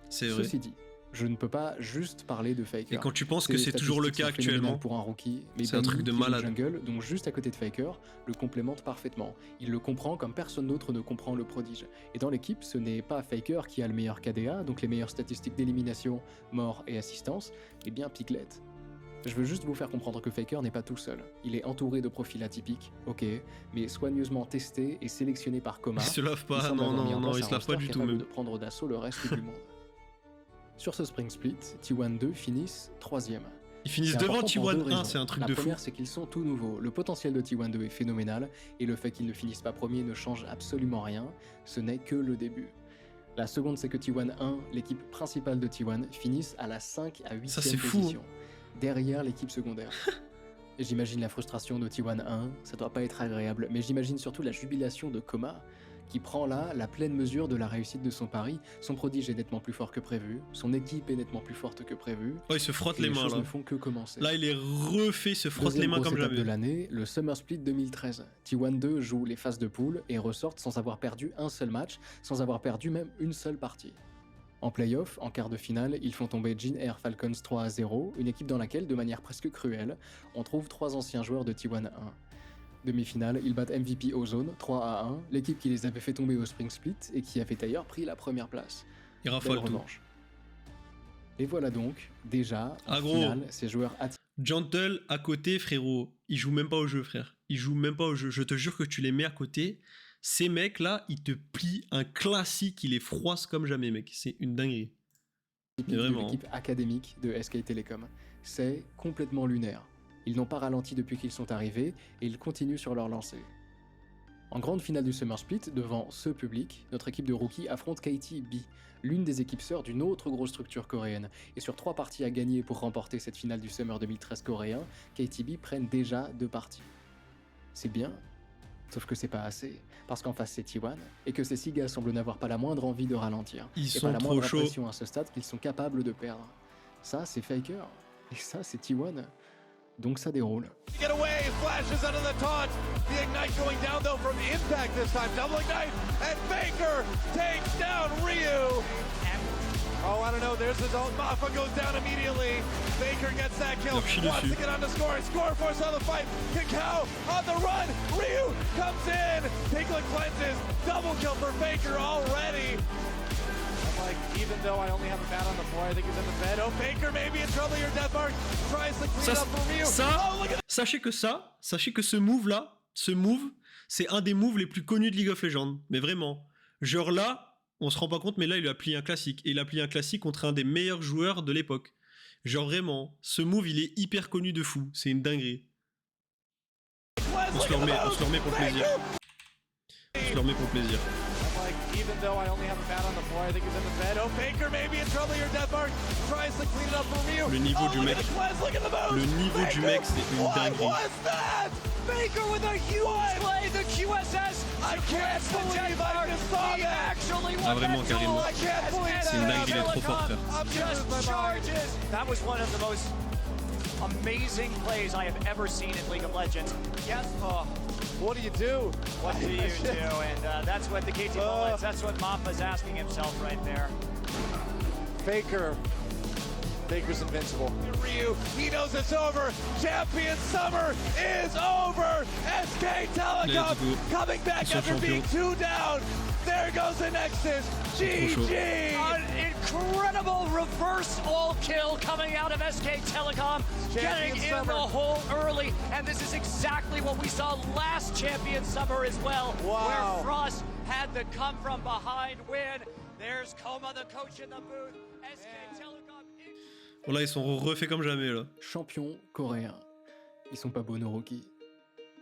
C'est vrai. Ceci dit, je ne peux pas juste parler de Faker. Et quand tu penses que Ces c'est toujours le statistiques cas sont phénoménales actuellement, pour un rookie, mais c'est un truc Benny, de qui joue malade. Jungle, donc juste à côté de Faker, le complémente parfaitement. Il le comprend comme personne d'autre ne comprend le prodige. Et dans l'équipe, ce n'est pas Faker qui a le meilleur KDA, donc les meilleures statistiques d'élimination, mort et assistance, mais bien Piglet. Je veux juste vous faire comprendre que Faker n'est pas tout seul. Il est entouré de profils atypiques, ok, mais soigneusement testés et sélectionnés par Coma. il se lave Il pas. semble Non, avoir mis en non, non, place il un se lave pas roster du tout capable même. de prendre d'assaut le reste du monde. Sur ce Spring Split, T1 2 finissent 3ème. Ils finissent C'est devant important pour deux T1 1, raisons. c'est un truc La de fou. première, c'est qu'ils sont tout nouveaux. Le potentiel de T1 2 est phénoménal, et le fait qu'ils ne finissent pas premier ne change absolument rien. Ce n'est que le début. La seconde, c'est que T1 1, l'équipe principale de T1, finissent à la 5 à 8 Ça, c'est fou. position, derrière l'équipe secondaire. Et j'imagine la frustration de T1 1, ça doit pas être agréable, mais j'imagine surtout la jubilation de Coma, qui prend là la pleine mesure de la réussite de son pari. Son prodige est nettement plus fort que prévu, son équipe est nettement plus forte que prévu, Oh, il se frotte et les les mains choses là. ne font que commencer. Là, il est refait, se frotte les Deuxième mains grosse comme étape de jamais. l'année, le Summer Split 2013. T1 2 joue les phases de poule et ressortent sans avoir perdu un seul match, sans avoir perdu même une seule partie. En playoff, en quart de finale, ils font tomber Jin Air Falcons 3-0, une équipe dans laquelle, de manière presque cruelle, on trouve 3 anciens joueurs de T1 1. Demi-finale, ils battent MVP Ozone 3-1, l'équipe qui les avait fait tomber au Spring Split et qui avait d'ailleurs pris la première place. Il Belle raffole tout. revanche. Et voilà donc, déjà, en Ah, gros. finale, ces joueurs Gentle à côté, frérot, il joue même pas au jeu, frère. Il joue même pas au jeu. Je te jure que tu les mets à côté. Ces mecs-là, ils te plient un classique, ils les froissent comme jamais, mec. C'est une dinguerie. de Vraiment. l'équipe académique de SK Telecom. C'est complètement lunaire. Ils n'ont pas ralenti depuis qu'ils sont arrivés et ils continuent sur leur lancée. En grande finale du Summer Split, devant ce public, notre équipe de rookies affronte KTB, l'une des équipes sœurs d'une autre grosse structure coréenne. Et sur 3 parties à gagner pour remporter cette finale du Summer 2013 coréen, KTB prennent déjà 2 parties. C'est bien, sauf que c'est pas assez, parce qu'en face c'est T1, et que ces 6 gars semblent n'avoir pas la moindre envie de ralentir, Ils et sont pas la trop moindre chauds. impression à ce stade qu'ils sont capables de perdre. Ça c'est Faker, et ça c'est T1, donc ça déroule. Get away, flashes out of the taunt. The Ignite going down though from the Impact this time. Double Ignite, and Faker takes down Ryu. Oh, I don't know, there's his own. Mafa goes down immediately. Faker gets that kill. Leur chie Wants dessus. to get on the score. Score force on the fight. Kakao on the run. Ryu comes in. Piglet cleanses. Double kill for Faker already. I'm like, even though I only have a bat on the floor, I think he's in the bed. Oh, Faker maybe in trouble here. Death Mark tries to clean Ça, up for Ryu. ça, Oh, look at sachez que ce move-là, c'est un des moves les plus connus de League of Legends. Mais vraiment. Genre là, on se rend pas compte, mais là, il lui a plié un classique. Et il a plié un classique contre un des meilleurs joueurs de l'époque. Genre vraiment, ce move il est hyper connu de fou, c'est une dinguerie. On se le remet pour le plaisir. On se le remet pour le plaisir. Like, even though I only have a bat on the floor, I think he's in the bed. Oh, Faker may be in trouble here. Deathmark tries to clean it up for Ryu. Le niveau oh, du look mec. at the Quest, look at the moves. Le niveau du mec, c'est une What dinguerie. was that? Faker with a huge play, the QSS. I can't believe I just saw He that. actually Ah, won vraiment, that Karim. duel I can't as believe C'est une that. dinguerie, il est trop fort, frère. I'm Just losing my mind. charges. That was one of the most amazing plays I have ever seen in League of Legends. Yes. What do you do? What do you do? And that's what the KT Bullets, that's what Mappa's asking himself right there. Faker. Faker's invincible. Ryu, he knows it's over. Champion Summer is over. SK Telecom Let's go. coming back Ils sont after being champions. 2 down. There goes the Nexus. chaud. GG. An incredible reverse all kill coming out of SK Telecom, getting in Summer. the hole early, and this is exactly what we saw last Champion Summer as well, Wow. where Frost had the come from behind win. There's Koma, the coach in the booth. SK Telecom. Voilà, ils sont refaits comme jamais là. Champion coréen. Ils sont pas beaux nos rookies.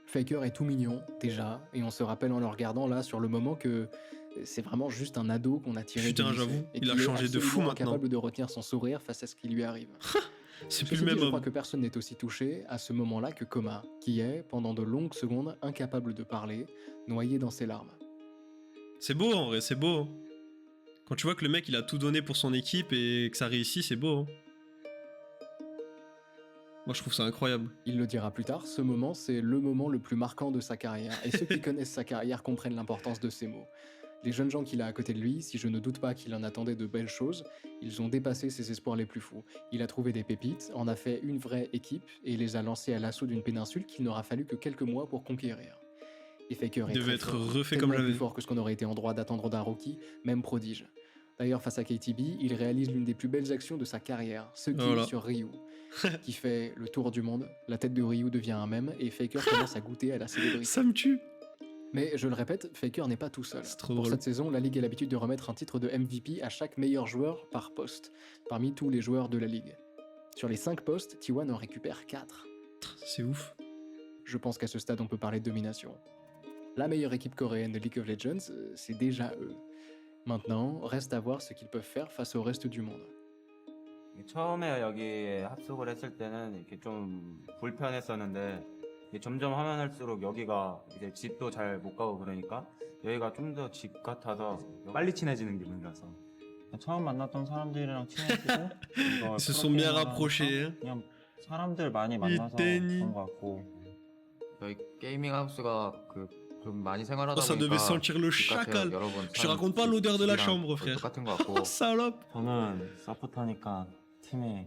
Faker est tout mignon, déjà, et on se rappelle en le regardant là sur le moment que c'est vraiment juste un ado qu'on a tiré Putain, du lycée, j'avoue, et il a qui est changé de fou absolument maintenant. incapable de retenir son sourire face à ce qui lui arrive. C'est plus Ceci le dit, même je crois homme. que personne n'est aussi touché à ce moment-là que Koma, qui est, pendant de longues secondes, incapable de parler, noyé dans ses larmes. C'est beau en vrai, c'est beau. Hein. Quand tu vois que le mec il a tout donné pour son équipe et que ça réussit, c'est beau. Hein. Moi je trouve ça incroyable. Il le dira plus tard, ce moment, c'est le moment le plus marquant de sa carrière, et ceux qui connaissent sa carrière comprennent l'importance de ces mots. Les jeunes gens qu'il a à côté de lui, si je ne doute pas qu'il en attendait de belles choses, ils ont dépassé ses espoirs les plus fous. Il a trouvé des pépites, en a fait une vraie équipe, et les a lancés à l'assaut d'une péninsule qu'il n'aura fallu que quelques mois pour conquérir. Et Faker est Il devait très être fort, refait tellement comme plus jamais. fort que ce qu'on aurait été en droit d'attendre d'un rookie, même prodige. D'ailleurs, face à KTB, il réalise l'une des plus belles actions de sa carrière, ce qui Voilà. est sur Ryu, qui fait le tour du monde. La tête de Ryu devient un mème et Faker commence à goûter à la célébrité. Ça me tue. Mais je le répète, Faker n'est pas tout seul. C'est trop Pour drôle. cette saison, la Ligue a l'habitude de remettre un titre de MVP à chaque meilleur joueur par poste, parmi tous les joueurs de la Ligue. Sur les 5 postes, T1 en récupère 4. C'est ouf. Je pense qu'à ce stade, on peut parler de domination. La meilleure équipe coréenne de League of Legends, c'est déjà eux. Maintenant, reste à voir ce qu'ils peuvent faire face au reste du monde. 처음에 여기에 합숙을 했을 때는 이렇게 좀 불편했었는데 이게 점점 하면 할수록 여기가 이제 집도 잘 못 가고 그러니까 여기가 좀 더 집 같아서 빨리 친해지는 기분이라서 처음 만났던 사람들이랑 친해지고 이걸 Ils se sont bien 프로게임을 rapprochés. 하면서 그냥 사람들 많이 만나서 이때니. 그런 것 같고 저희 게이밍 하우스가 좀 많이 생활하다 Oh, ça devait 보니까 sentir le 집 같아요. chacal. 여러분 Je te raconte pas l'odeur de la 집이랑 chambre, frère. 똑같은 것 같고 Oh, salope. 저는 서포터니까 팀에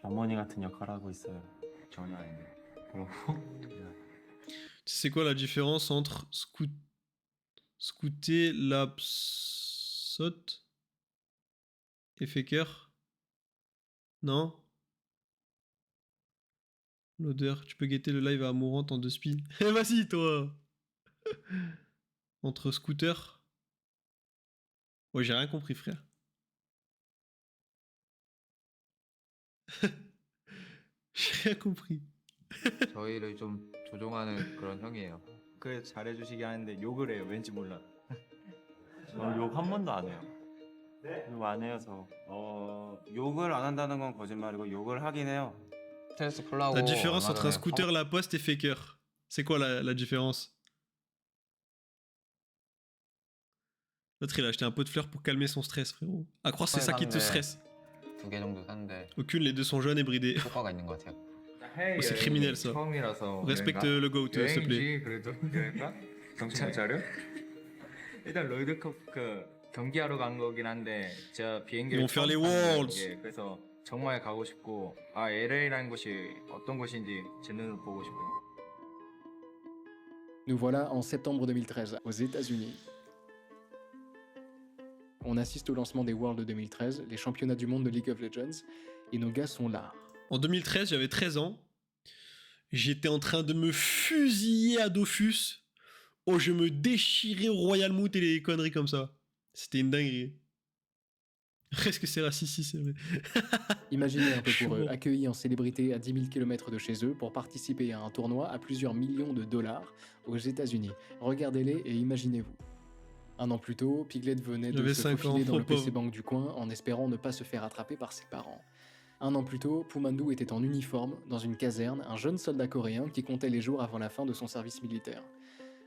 어머니 같은 역할을 하고 있어요. 전혀 아닌데. 그리고 Tu sais quoi la différence entre scouter, lapsot et faker? Non? L'odeur. Tu peux guetter le live à Amourante en 2 speed. Eh vas-y toi. Entre scooter. Ouais, j'ai rien compris, frère. J'ai rien compris. 저희를 좀 조종하는 그런 형이에요. 그래 잘해주시게 하는데 욕을 해요. 왠지 몰라. 저 욕 한 번도 안 해요. 욕 안 해요 저. 욕을 안 한다는 건 거짓말이고 욕을 하긴 해요. 스트레스 풀라고 La différence 얼마 entre un 전에 scooter, la poste et faker. C'est quoi la différence? L'autre il a acheté un pot de fleurs pour calmer son stress, frérot. À croire c'est ça qui te stresse. 2개 정도 샀는데 Aucune, les deux sont jeunes et bridés. 효과가 있는 것 같아요. Oh, c'est criminel ça. 처음이라서 Respecte le GOAT, s'il te plaît. 그래도 그러니까 정신 차려. 일단 롤드컵 경기하러 간 거긴 한데 제가 비행기를 Ils vont faire les 처음 타는 Worlds. 거예요. 그래서 정말 가고 싶고 LA라는 곳이 어떤 곳인지 제 눈으로 보고 싶어요. Nous voilà en septembre 2013, aux États-Unis. On assiste au lancement des Worlds de 2013, les championnats du monde de League of Legends, et nos gars sont là. En 2013, j'avais 13 ans. J'étais en train de me fusiller à Dofus. Oh, je me déchirais au Royal Moot et les conneries comme ça. C'était une dinguerie. Est-ce que c'est raciste, si c'est vrai. Imaginez un peu Je suis pour eux, mort. accueillis en célébrité à 10 000 km de chez eux pour participer à un tournoi à plusieurs millions de dollars aux États-Unis. Regardez-les et imaginez-vous. Un an plus tôt, Piglet venait de J'avais se 5 ans, faufiler dans le pauvre. PC Bank du coin en espérant ne pas se faire attraper par ses parents. Un an plus tôt, Pumandu était en uniforme, dans une caserne, un jeune soldat coréen qui comptait les jours avant la fin de son service militaire.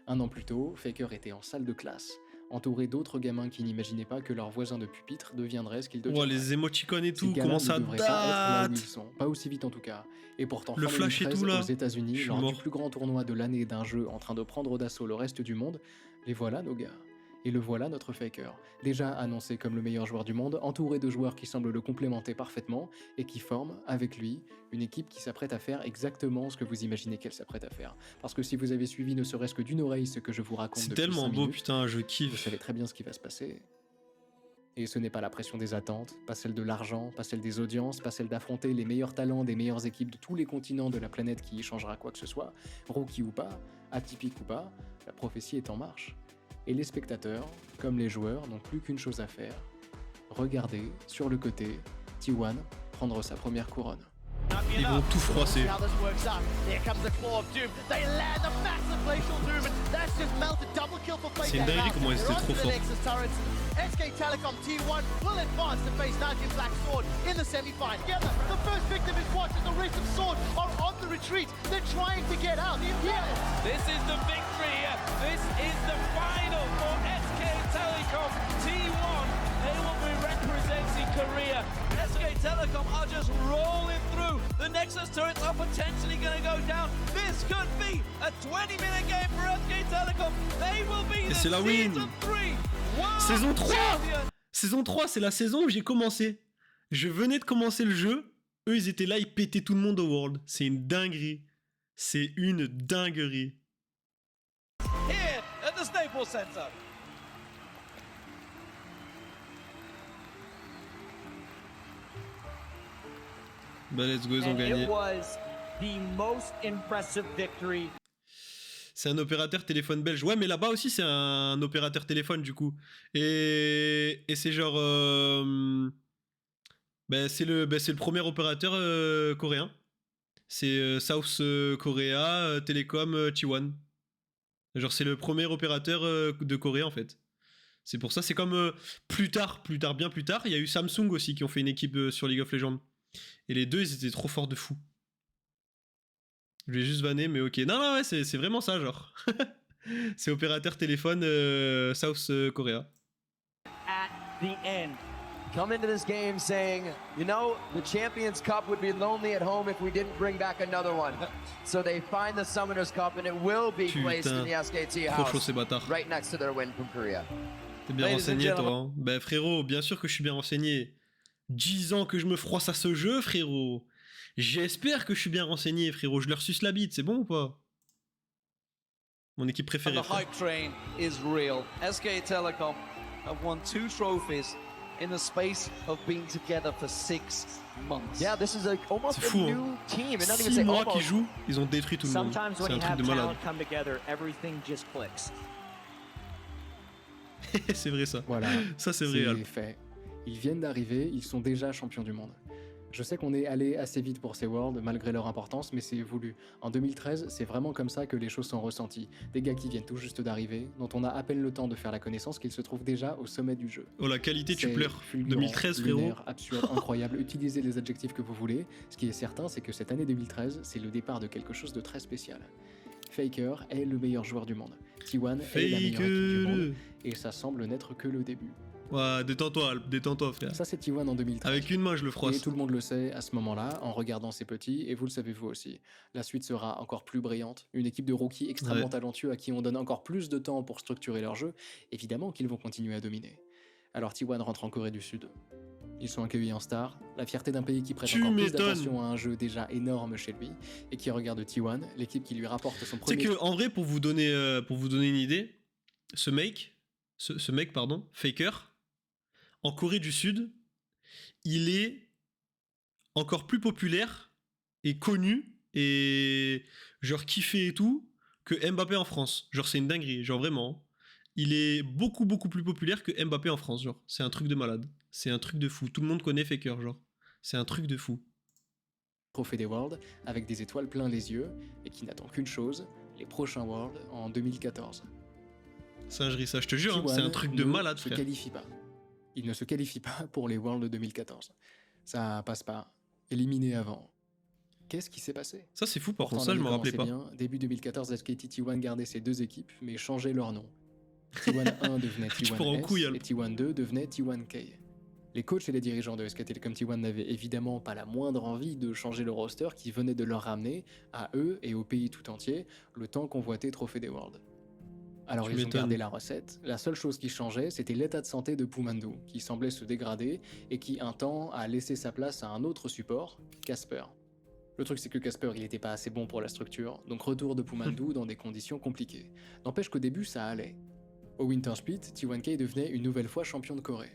Un an plus tôt, Faker était en salle de classe, entouré d'autres gamins qui n'imaginaient pas que leur voisin de pupitre deviendrait ce qu'il Oh, deviendrait. les émoticônes et Ces tout, gars-là comment ne ça devraient pas être là où ils date. sont, pas aussi vite en tout cas. Et pourtant, Le fin flash et 2013, tout, là. aux États-Unis, Je suis lors du mort. plus grand tournoi de l'année d'un jeu en train de prendre d'assaut le reste du monde, les voilà nos gars. Et le voilà notre Faker, déjà annoncé comme le meilleur joueur du monde, entouré de joueurs qui semblent le complémenter parfaitement et qui forment, avec lui, une équipe qui s'apprête à faire exactement ce que vous imaginez qu'elle s'apprête à faire. Parce que si vous avez suivi ne serait-ce que d'une oreille ce que je vous raconte C'est depuis tellement 5 beau, minutes, putain, je vous kiffe. savez très bien ce qui va se passer. Et ce n'est pas la pression des attentes, pas celle de l'argent, pas celle des audiences, pas celle d'affronter les meilleurs talents des meilleures équipes de tous les continents de la planète qui y changera quoi que ce soit, rookie ou pas, atypique ou pas, la prophétie est en marche. Et les spectateurs, comme les joueurs, n'ont plus qu'une chose à faire. Regarder, sur le côté, T1 prendre sa première couronne. Ils vont tout froisser. C'est une dinguerie comment ils étaient trop forts. SK Telecom T1 will advance to face Najim Black Sword in the semi-final. Together, the first victim is watching the Wraith of Sword are on the retreat. They're trying to get out. Yeah. This is the victory here. This is the final for SK Telecom T1. They will be representing Korea. SK Telecom are just rolling through. The Nexus turrets are potentially going to go down. This could be a 20-minute game for SK Telecom. They will be the c'est la win. Season 3 World Saison 3. Champions. Saison 3, c'est la saison où j'ai commencé. Je venais de commencer le jeu. Eux, ils étaient là, ils pétaient tout le monde au World. C'est une dinguerie. C'est une dinguerie. Here at the Staples Center. Bah, let's go, ils ont And gagné. it was the most impressive victory. C'est un opérateur téléphone belge. Ouais, mais là-bas aussi, c'est un opérateur téléphone, du coup. Et c'est genre... c'est le premier opérateur coréen. C'est South Korea Telecom T1. Genre, c'est le premier opérateur de Corée, en fait. C'est pour ça, c'est comme bien plus tard, il y a eu Samsung aussi qui ont fait une équipe sur League of Legends. Et les deux, ils étaient trop forts de fou. Je vais juste vanner, mais ok. Non, ouais, c'est vraiment ça, genre. C'est opérateur téléphone South Korea. At the end, come into this game saying, you know, the Champions Cup would be lonely at home if we didn't bring back another one. So they find the Summoners Cup and it will be placed in the SKT Trop chaud house, ces bâtards. right next to their win from Korea. T'es bien Ladies and renseigné, gentlemen. toi. Hein. Bah, frérot, bien sûr que je suis bien renseigné. 10 ans que je me froisse à ce jeu, frérot. J'espère que je suis bien renseigné, frérot. Je leur suce la bite, c'est bon ou pas? Mon équipe And préférée. the frère. hype train is real. SK Telecom have won 2 trophies in the space of being together for 6 months. Yeah, this is almost C'est fou, a hein. new team, and not even 6 say mois qu'ils almost. jouent, ils ont détruit tout le monde. Sometimes C'est when un you truc have de malade. talent come together, everything just clicks. C'est vrai ça. Voilà, Ça c'est vrai. Alp. fait. Ils viennent d'arriver, ils sont déjà champions du monde. Je sais qu'on est allé assez vite pour ces Worlds, malgré leur importance, mais c'est voulu. En 2013, c'est vraiment comme ça que les choses sont ressenties. Des gars qui viennent tout juste d'arriver, dont on a à peine le temps de faire la connaissance, qu'ils se trouvent déjà au sommet du jeu. Oh la qualité, tu C'est pleures. fulgurant, 2013 frérot. lunaire, absurde, incroyable, utilisez les adjectifs que vous voulez. Ce qui est certain, c'est que cette année 2013, c'est le départ de quelque chose de très spécial. Faker est le meilleur joueur du monde. T1 est la meilleure équipe du monde, Fake. et ça semble n'être que le début. Ouais, détends-toi Alp, détends-toi frère. Ça c'est T1 en 2013. Avec une main je le Et froisse. tout le monde le sait à ce moment-là, en regardant ces petits, et vous le savez vous aussi. La suite sera encore plus brillante, une équipe de rookies extrêmement Ouais. talentueux à qui on donne encore plus de temps pour structurer leur jeu, évidemment qu'ils vont continuer à dominer. Alors T1 rentre en Corée du Sud. Ils sont accueillis en star, la fierté d'un pays qui prête Tu encore plus m'étonnes. d'attention à un jeu déjà énorme chez lui, et qui regarde T1, l'équipe qui lui rapporte son C'est premier... que en vrai, pour vous donner une idée, ce mec, Faker, en Corée du Sud, il est encore plus populaire et connu et genre kiffé et tout que Mbappé en France. Genre c'est une dinguerie, genre vraiment. Il est beaucoup plus populaire que Mbappé en France, genre c'est un truc de malade. C'est un truc de fou. Tout le monde connaît Faker, genre. C'est un truc de fou. Trophée des Worlds avec des étoiles plein les yeux et qui n'attend qu'une chose, les prochains Worlds en 2014. Singerie, ça, je te jure, hein, T1 c'est un truc de ne malade, se frère. qualifie pas. Il ne se qualifie pas pour les Worlds 2014. Ça passe pas. Éliminé avant. Qu'est-ce qui s'est passé? Ça, c'est fou, par contre, Pourtant, ça, je me l'année rappelais pas. commençait bien. Début 2014, SKT T1 gardait ses deux équipes, mais changeait leur nom. T1 1 devenait Tu pars en T1S couille, Alp. et T1 2 devenait T1K. Les coachs et les dirigeants de SK Telecom T1 n'avaient évidemment pas la moindre envie de changer le roster qui venait de leur ramener, à eux et au pays tout entier, le temps convoité Trophée des Worlds. Alors Tu ils ont m'étonnes. gardé la recette, la seule chose qui changeait c'était l'état de santé de Pumandu, qui semblait se dégrader et qui un temps a laissé sa place à un autre support, Casper. Le truc c'est que Casper il était pas assez bon pour la structure, donc retour de Pumandu dans des conditions compliquées. N'empêche qu'au début ça allait. Au Winter Split, T1K devenait une nouvelle fois champion de Corée.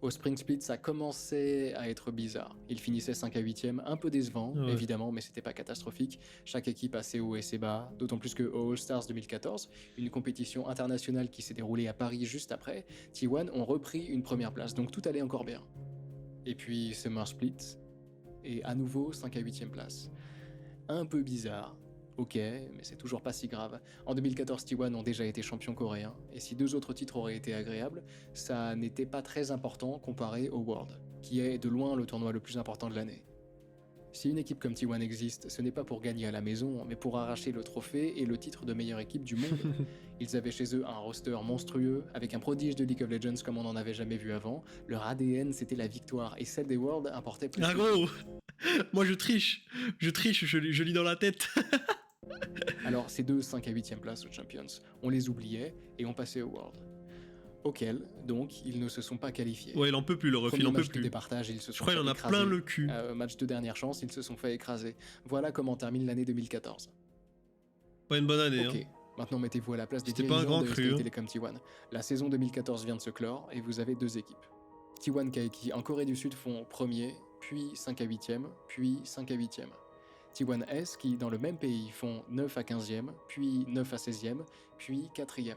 Au Spring Split, ça commençait à être bizarre. Il finissait 5 à 8ème, un peu décevant, Ouais. évidemment, mais c'était pas catastrophique. Chaque équipe assez haut et assez bas, d'autant plus que au All-Stars 2014, une compétition internationale qui s'est déroulée à Paris juste après, T1 ont repris une première place, donc tout allait encore bien. Et puis Summer Split, et à nouveau 5 à 8ème place. Un peu bizarre. Ok, mais c'est toujours pas si grave. En 2014, T1 ont déjà été champions coréens, et si deux autres titres auraient été agréables, ça n'était pas très important comparé au World, qui est de loin le tournoi le plus important de l'année. Si une équipe comme T1 existe, ce n'est pas pour gagner à la maison, mais pour arracher le trophée et le titre de meilleure équipe du monde. Ils avaient chez eux un roster monstrueux, avec un prodige de League of Legends comme on n'en avait jamais vu avant. Leur ADN, c'était la victoire, et celle des Worlds importait plus. Ah gros, moi je triche, je lis dans la tête. Alors ces deux 5 à 8ème place aux Champions, on les oubliait et on passait au World. Auquel, donc, ils ne se sont pas qualifiés. Ouais, il en peut plus, le ref, il Premier en peut match de plus. départage, ils se Je sont crois fait qu'il en a écraser. plein le cul. Match de dernière chance, ils se sont fait écraser. Voilà comment termine l'année 2014. Pas une bonne année, Ok, hein. maintenant mettez-vous à la place des C'était pas un dirigeants grand de cru, SK hein. Telecom T1. La saison 2014 vient de se clore et vous avez deux équipes. T1K qui en Corée du Sud font premier, puis 5 à 8ème, puis 5 à 8ème. T1S qui dans le même pays font 9 à 15ème, puis 9 à 16ème, puis 4ème.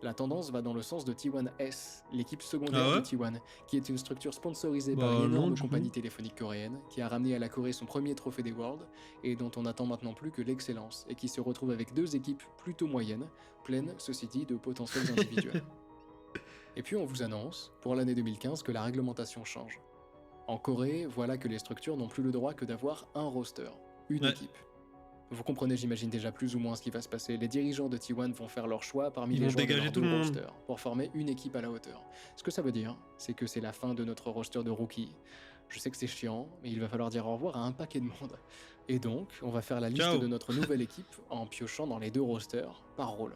La tendance va dans le sens de T1S, l'équipe secondaire Ah ouais de T1, qui est une structure sponsorisée Bah par une non, énorme du coup. compagnie téléphonique coréenne, qui a ramené à la Corée son premier trophée des Worlds, et dont on attend maintenant plus que l'excellence, et qui se retrouve avec deux équipes plutôt moyennes, pleines, ceci dit, de potentiels individuels. Et puis on vous annonce, pour l'année 2015, que la réglementation change. En Corée, voilà que les structures n'ont plus le droit que d'avoir un roster, une Ouais. équipe. Vous comprenez, j'imagine déjà plus ou moins ce qui va se passer. Les dirigeants de T1 vont faire leur choix parmi Ils les vont joueurs de dégager leur tout deux le monde. rosters pour former une équipe à la hauteur. Ce que ça veut dire, c'est que c'est la fin de notre roster de rookies. Je sais que c'est chiant, mais il va falloir dire au revoir à un paquet de monde. Et donc, on va faire la liste Ciao. de notre nouvelle équipe en piochant dans les deux rosters par rôle.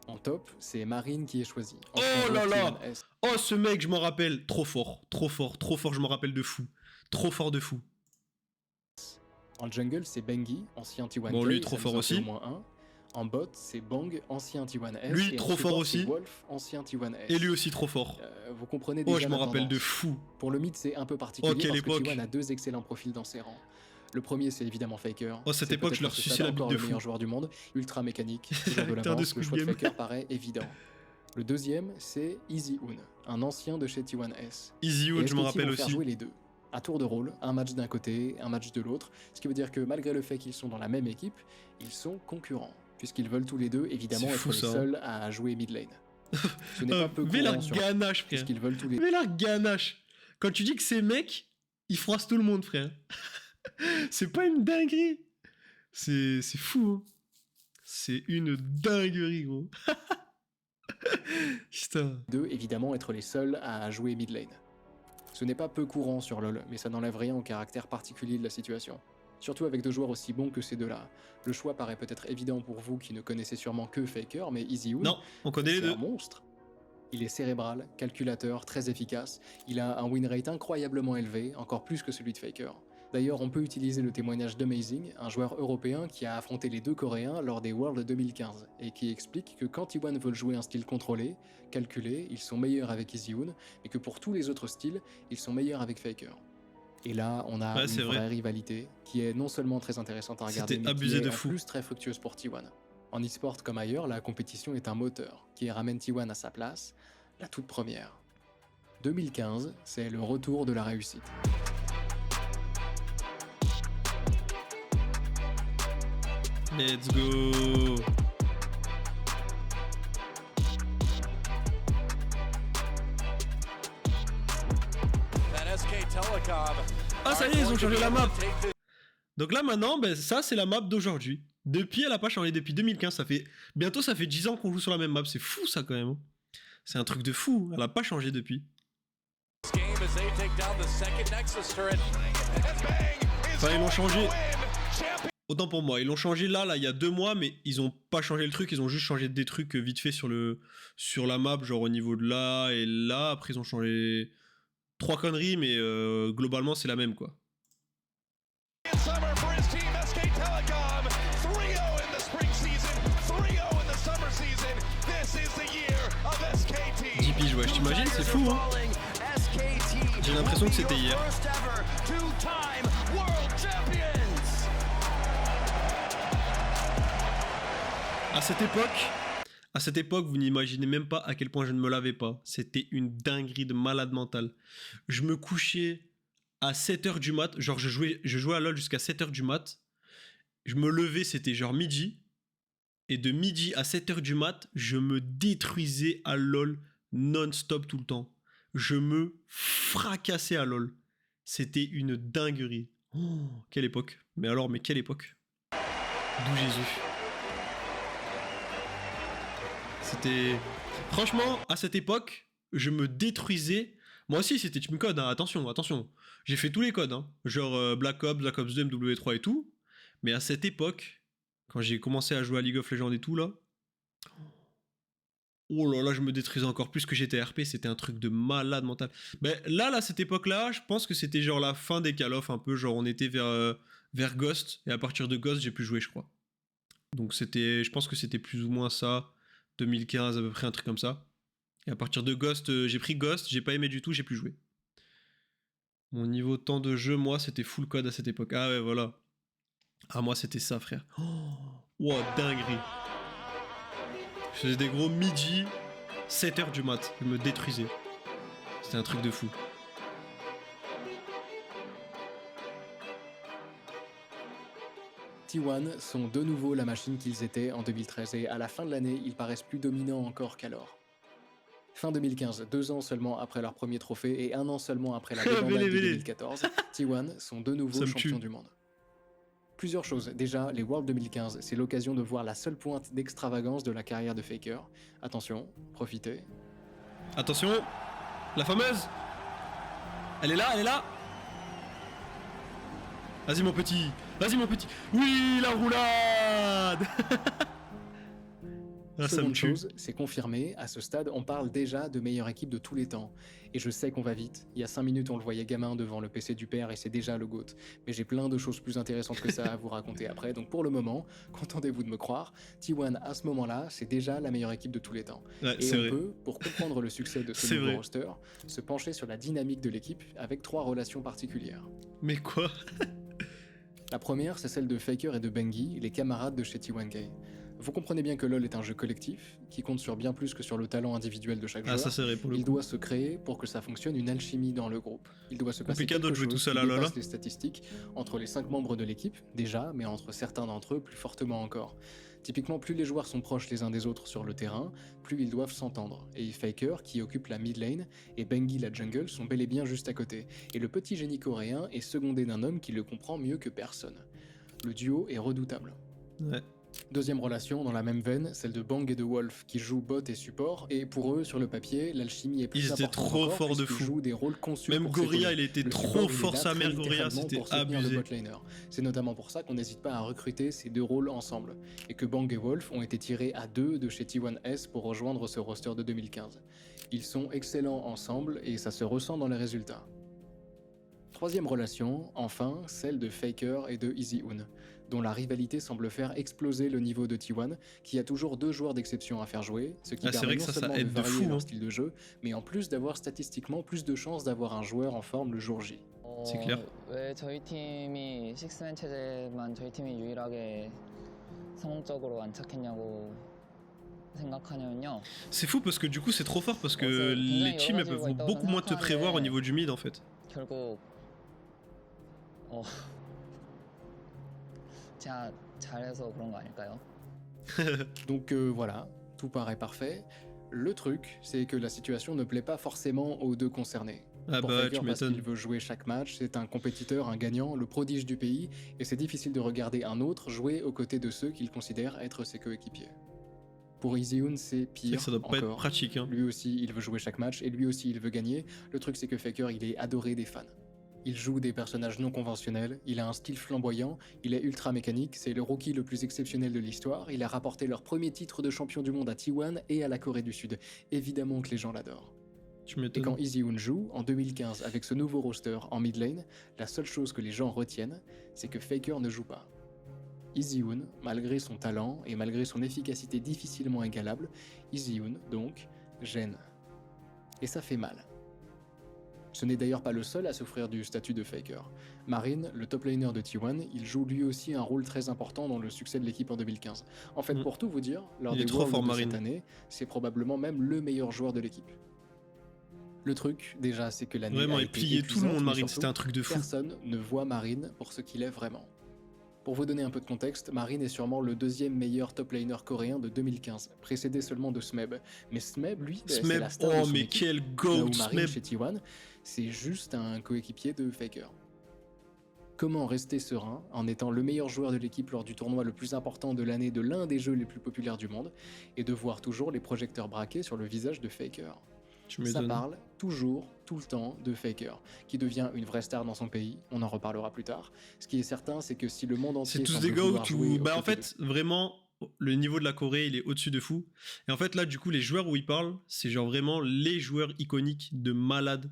En top, c'est Marine qui est choisie. En Oh front là row, là. T1S. Oh, ce mec, je m'en rappelle. Trop fort, je m'en rappelle de fou. Trop fort de fou. En jungle, c'est Bengi, ancien T1K. Bon, lui, ça trop nous fort en fait aussi. au moins un. En bot, c'est Bang, ancien T1S. Lui, et en trop fort support, aussi. c'est Wolf, ancien T1S. Et lui aussi trop fort. Vous comprenez Oh, déjà je me la rappelle de tendance. fou. Pour le mid, c'est un peu particulier Oh, quelle parce époque. que T1 a deux excellents profils dans ses rangs. Le premier, c'est évidemment Faker. Oh, cette C'est époque, peut-être je leur à ce suçais stade la bite encore de le fou. meilleur joueur du monde, ultra mécanique, toujours de L'acteur de l'avance. Le Squid choix de Game. Faker paraît évident. Le deuxième, c'est Easy Hoon, un ancien de chez T1S. Easy Et Hood, je SKT me vont rappelle faire aussi. jouer les deux, à tour de rôle, un match d'un côté, un match de l'autre, ce qui veut dire que malgré le fait qu'ils sont dans la même équipe, ils sont concurrents, puisqu'ils veulent tous les deux évidemment C'est être fou, les ça, hein. seuls à jouer mid lane. Ce n'est pas peu Vélar courant sur ganache, frère. puisqu'ils veulent tous les Vélar ganache. Quand tu dis que ces mecs, ils froissent tout le monde, frère. C'est pas une dinguerie. C'est fou, hein. C'est une dinguerie, gros. Putain. deux évidemment être les seuls à jouer mid lane. Ce n'est pas peu courant sur LoL, mais ça n'enlève rien au caractère particulier de la situation. Surtout avec deux joueurs aussi bons que ces deux-là. Le choix paraît peut-être évident pour vous qui ne connaissez sûrement que Faker, mais Easy Hoon, Non, on connaît les c'est deux. un monstre. Il est cérébral, calculateur, très efficace. Il a un win rate incroyablement élevé, encore plus que celui de Faker. D'ailleurs, on peut utiliser le témoignage d'Amazing, un joueur européen qui a affronté les deux Coréens lors des Worlds 2015, et qui explique que quand T1 veulent jouer un style contrôlé, calculé, ils sont meilleurs avec Easy Hoon, mais que pour tous les autres styles, ils sont meilleurs avec Faker. Et là, on a Ouais, une c'est vraie vrai. rivalité, qui est non seulement très intéressante à regarder, C'était mais abusé qui est de en fou. plus très fructueuse pour T1. En e-sport comme ailleurs, la compétition est un moteur, qui ramène T1 à sa place, la toute première. 2015, c'est le retour de la réussite. Let's go. That SK Telecom. Ah ça y est, ils ont changé la map. Donc là maintenant, ben, ça c'est la map d'aujourd'hui. Depuis, elle a pas changé depuis 2015. Bientôt ça fait 10 ans qu'on joue sur la même map. C'est fou ça quand même. C'est un truc de fou. Elle a pas changé depuis. Enfin ils l'ont changé. Autant pour moi, ils l'ont changé là il y a 2 mois, mais ils ont pas changé le truc, ils ont juste changé des trucs vite fait sur la map, genre au niveau de là et là. Après ils ont changé 3 conneries, mais globalement c'est la même quoi. JP, ouais, je t'imagine, c'est fou hein. J'ai l'impression que c'était hier. À cette époque, vous n'imaginez même pas à quel point je ne me lavais pas. C'était une dinguerie de malade mental. Je me couchais à 7h du mat, genre je jouais à LoL jusqu'à 7h du mat. Je me levais, c'était genre midi. Et de midi à 7h du mat, je me détruisais à LoL non-stop tout le temps. Je me fracassais à LoL. C'était une dinguerie. Oh, quelle époque. Mais quelle époque. D'où Jésus. C'était... Franchement, à cette époque, je me détruisais. Moi aussi, c'était Team Code, hein. Attention. J'ai fait tous les codes, hein. Genre Black Ops 2, MW3 et tout. Mais à cette époque, quand j'ai commencé à jouer à League of Legends et tout, là... Oh là là, je me détruisais encore plus que j'étais RP, c'était un truc de malade mental. Ben là, à cette époque-là, je pense que c'était genre la fin des Call of, un peu, genre on était vers Ghost, et à partir de Ghost, j'ai pu jouer, je crois. Donc je pense que c'était plus ou moins ça, 2015 à peu près, un truc comme ça. Et à partir de Ghost, j'ai pris Ghost, j'ai pas aimé du tout, j'ai pu jouer. Mon niveau de temps de jeu, moi, c'était full code à cette époque. Ah ouais, voilà. Ah, moi, c'était ça, frère. Oh, wow, dinguerie. Je faisais des gros midi, 7h du mat. Je me détruisais. C'était un truc de fou. T1 sont de nouveau la machine qu'ils étaient en 2013 et à la fin de l'année, ils paraissent plus dominants encore qu'alors. Fin 2015, 2 ans seulement après leur premier trophée et 1 an seulement après la débandade de 2014, T1 sont de nouveau champions du monde. Plusieurs choses. Déjà, les Worlds 2015, c'est l'occasion de voir la seule pointe d'extravagance de la carrière de Faker. Attention, profitez. Attention, la fameuse. Elle est là. Vas-y mon petit. Oui, la roulade. Ah, Seconde chose, c'est confirmé, à ce stade, on parle déjà de meilleure équipe de tous les temps. Et je sais qu'on va vite. Il y a 5 minutes, on le voyait gamin devant le PC du père et c'est déjà le GOAT. Mais j'ai plein de choses plus intéressantes que ça à vous raconter après. Donc pour le moment, contentez-vous de me croire, T1 à ce moment-là, c'est déjà la meilleure équipe de tous les temps. Ouais, et on peut, pour comprendre le succès de ce nouveau roster, se pencher sur la dynamique de l'équipe avec 3 relations particulières. Mais quoi? La première, c'est celle de Faker et de Bengi, les camarades de chez T1K. Vous comprenez bien que LoL est un jeu collectif, qui compte sur bien plus que sur le talent individuel de chaque joueur. Ça c'est vrai pour le coup. Il doit se créer pour que ça fonctionne une alchimie dans le groupe. Il doit se passer quelque chose tout seul qui à LoL. dépasse les statistiques entre les 5 membres de l'équipe, déjà, mais entre certains d'entre eux plus fortement encore. Typiquement, plus les joueurs sont proches les uns des autres sur le terrain, plus ils doivent s'entendre. Et Faker, qui occupe la mid lane, et Bengi la jungle sont bel et bien juste à côté. Et le petit génie coréen est secondé d'un homme qui le comprend mieux que personne. Le duo est redoutable. Ouais. Deuxième relation, dans la même veine, celle de Bang et de Wolf, qui jouent bot et support, et pour eux, sur le papier, l'alchimie est plus importante. Ils étaient trop forts de fou. Jouent des rôles conçus même pour Gorilla, il était trop fort, sa mère Gorilla, c'était abusé. C'est notamment pour ça qu'on n'hésite pas à recruter ces 2 rôles ensemble, et que Bang et Wolf ont été tirés à 2 de chez T1S pour rejoindre ce roster de 2015. Ils sont excellents ensemble, et ça se ressent dans les résultats. Troisième relation, enfin, celle de Faker et de Eazy-Hoon, dont la rivalité semble faire exploser le niveau de T1, qui a toujours 2 joueurs d'exception à faire jouer, ce qui permet non seulement de varier leur style de jeu, mais en plus d'avoir statistiquement plus de chances d'avoir un joueur en forme le jour J. C'est clair. 왜 저희 팀이 6man 체제만 저희 팀이 유일하게 성공적으로 안착했냐고 생각하냐면요. C'est fou parce que du coup c'est trop fort parce que les teams elles peuvent beaucoup moins te prévoir au niveau du mid en fait. 결국 제가 잘해서 그런 거 아닐까요? Donc voilà, tout paraît parfait. Le truc, c'est que la situation ne plaît pas forcément aux deux concernés. Ah Pour bah Faker, tu parce m'étonnes. qu'il veut jouer chaque match, c'est un compétiteur, un gagnant, le prodige du pays, et c'est difficile de regarder un autre jouer aux côtés de ceux qu'il considère être ses coéquipiers. Pour Easyhoon, c'est C'est vrai pire que ça doit pas être encore. pratique hein. Lui aussi, il veut jouer chaque match, et lui aussi, il veut gagner. Le truc, c'est que Faker, il est adoré des fans. Il joue des personnages non conventionnels, il a un style flamboyant, il est ultra mécanique, c'est le rookie le plus exceptionnel de l'histoire, il a rapporté leur premier titre de champion du monde à T1 et à la Corée du Sud. Évidemment que les gens l'adorent. Tu Et m'étonnes. quand Easyhoon joue, en 2015, avec ce nouveau roster en mid lane, la seule chose que les gens retiennent, c'est que Faker ne joue pas. Easyhoon, malgré son talent et malgré son efficacité difficilement égalable, Easyhoon, donc, gêne. Et ça fait mal. Ce n'est d'ailleurs pas le seul à souffrir du statut de Faker. Marine, le top laner de T1, il joue lui aussi un rôle très important dans le succès de l'équipe en 2015. En fait, pour tout vous dire, lors Il des est trop Worlds fort, de Marine. cette année, c'est probablement même le meilleur joueur de l'équipe. Le truc, déjà, c'est que l'année Vraiment, a il été pliait tout le épuisante, monde, mais Marine, surtout, c'était un truc de fou. Personne ne voit Marine pour ce qu'il est vraiment. Pour vous donner un peu de contexte, Marine est sûrement le deuxième meilleur top laner coréen de 2015, précédé seulement de Smeb. Mais Smeb, lui, c'est Smeb, la star de oh son mais équipe. quel Là goat où Marine Smeb. chez T1, c'est juste un coéquipier de Faker. Comment rester serein en étant le meilleur joueur de l'équipe lors du tournoi le plus important de l'année de l'un des jeux les plus populaires du monde et de voir toujours les projecteurs braqués sur le visage de Faker? Tu Ça m'étonnes. parle toujours, tout le temps, de Faker, qui devient une vraie star dans son pays, on en reparlera plus tard. Ce qui est certain, c'est que si le monde entier C'est tous semble des gars vouloir jouer où aux bah en côtés de fait vraiment le niveau de la Corée il est au-dessus de fou. Et en fait là du coup les joueurs où ils parlent c'est genre vraiment les joueurs iconiques de malade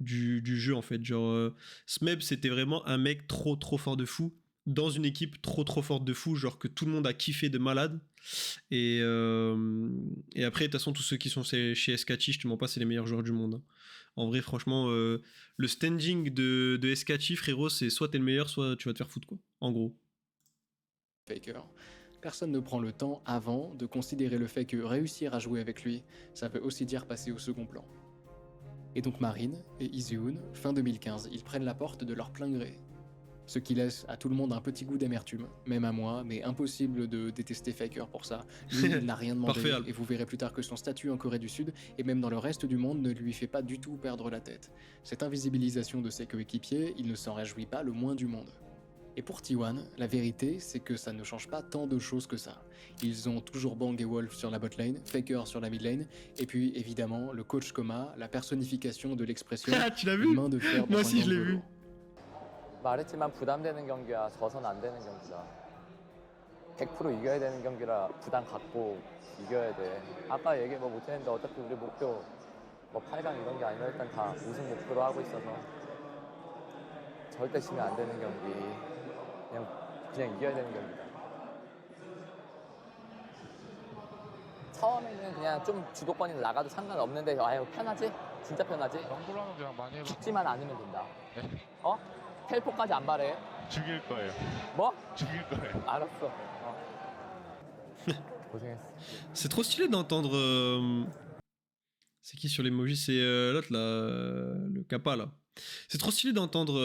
du jeu en fait. Genre Smeb c'était vraiment un mec trop fort de fou dans une équipe trop forte de fou, genre que tout le monde a kiffé de malade. Et après de toute façon tous ceux qui sont chez SKT je te mens pas c'est les meilleurs joueurs du monde hein. En vrai franchement le standing de SKT frérot c'est soit t'es le meilleur soit tu vas te faire foutre quoi en gros. Faker. Personne ne prend le temps avant de considérer le fait que réussir à jouer avec lui, ça veut aussi dire passer au second plan. Et donc Marine et Easyhoon, fin 2015, ils prennent la porte de leur plein gré. Ce qui laisse à tout le monde un petit goût d'amertume, même à moi, mais impossible de détester Faker pour ça. Lui, il n'a rien demandé, Parfait, Al. et vous verrez plus tard que son statut en Corée du Sud, et même dans le reste du monde, ne lui fait pas du tout perdre la tête. Cette invisibilisation de ses coéquipiers, il ne s'en réjouit pas le moins du monde. Et pour T1, la vérité, c'est que ça ne change pas tant de choses que ça. Ils ont toujours Bang et Wolf sur la bot lane, Faker sur la mid lane, et puis évidemment le coach Koma, la personnification de l'expression Tu l'as vu? une main de fer dans Moi un aussi je l'ai gant de vu. velours. 말했지만 부담되는 경기야 져선 안 되는 경기다. 100% 이겨야 되는 경기라 부담 갖고 이겨야 돼. 아까 얘기 뭐 못했는데 어차피 우리 목표 뭐 8강 이런 게 아니라 일단 다 우승 목표로 하고 있어서 절대 지면 안 되는 경기. 그냥 이겨야 되는 경기다. 처음에는 그냥 좀 주도권이 나가도 상관없는데 아유 편하지? 진짜 편하지? 정글러는 그냥 많이 해봐. 죽지만 않으면 된다. 네? 어? 텔포까지 안 바래. 죽일 거예요. 뭐? 죽일 거예요. 알았어. 고생했어. C'est trop stylé d'entendre. C'est qui sur l'emoji? C'est l'autre là, le Kappa là. C'est trop stylé d'entendre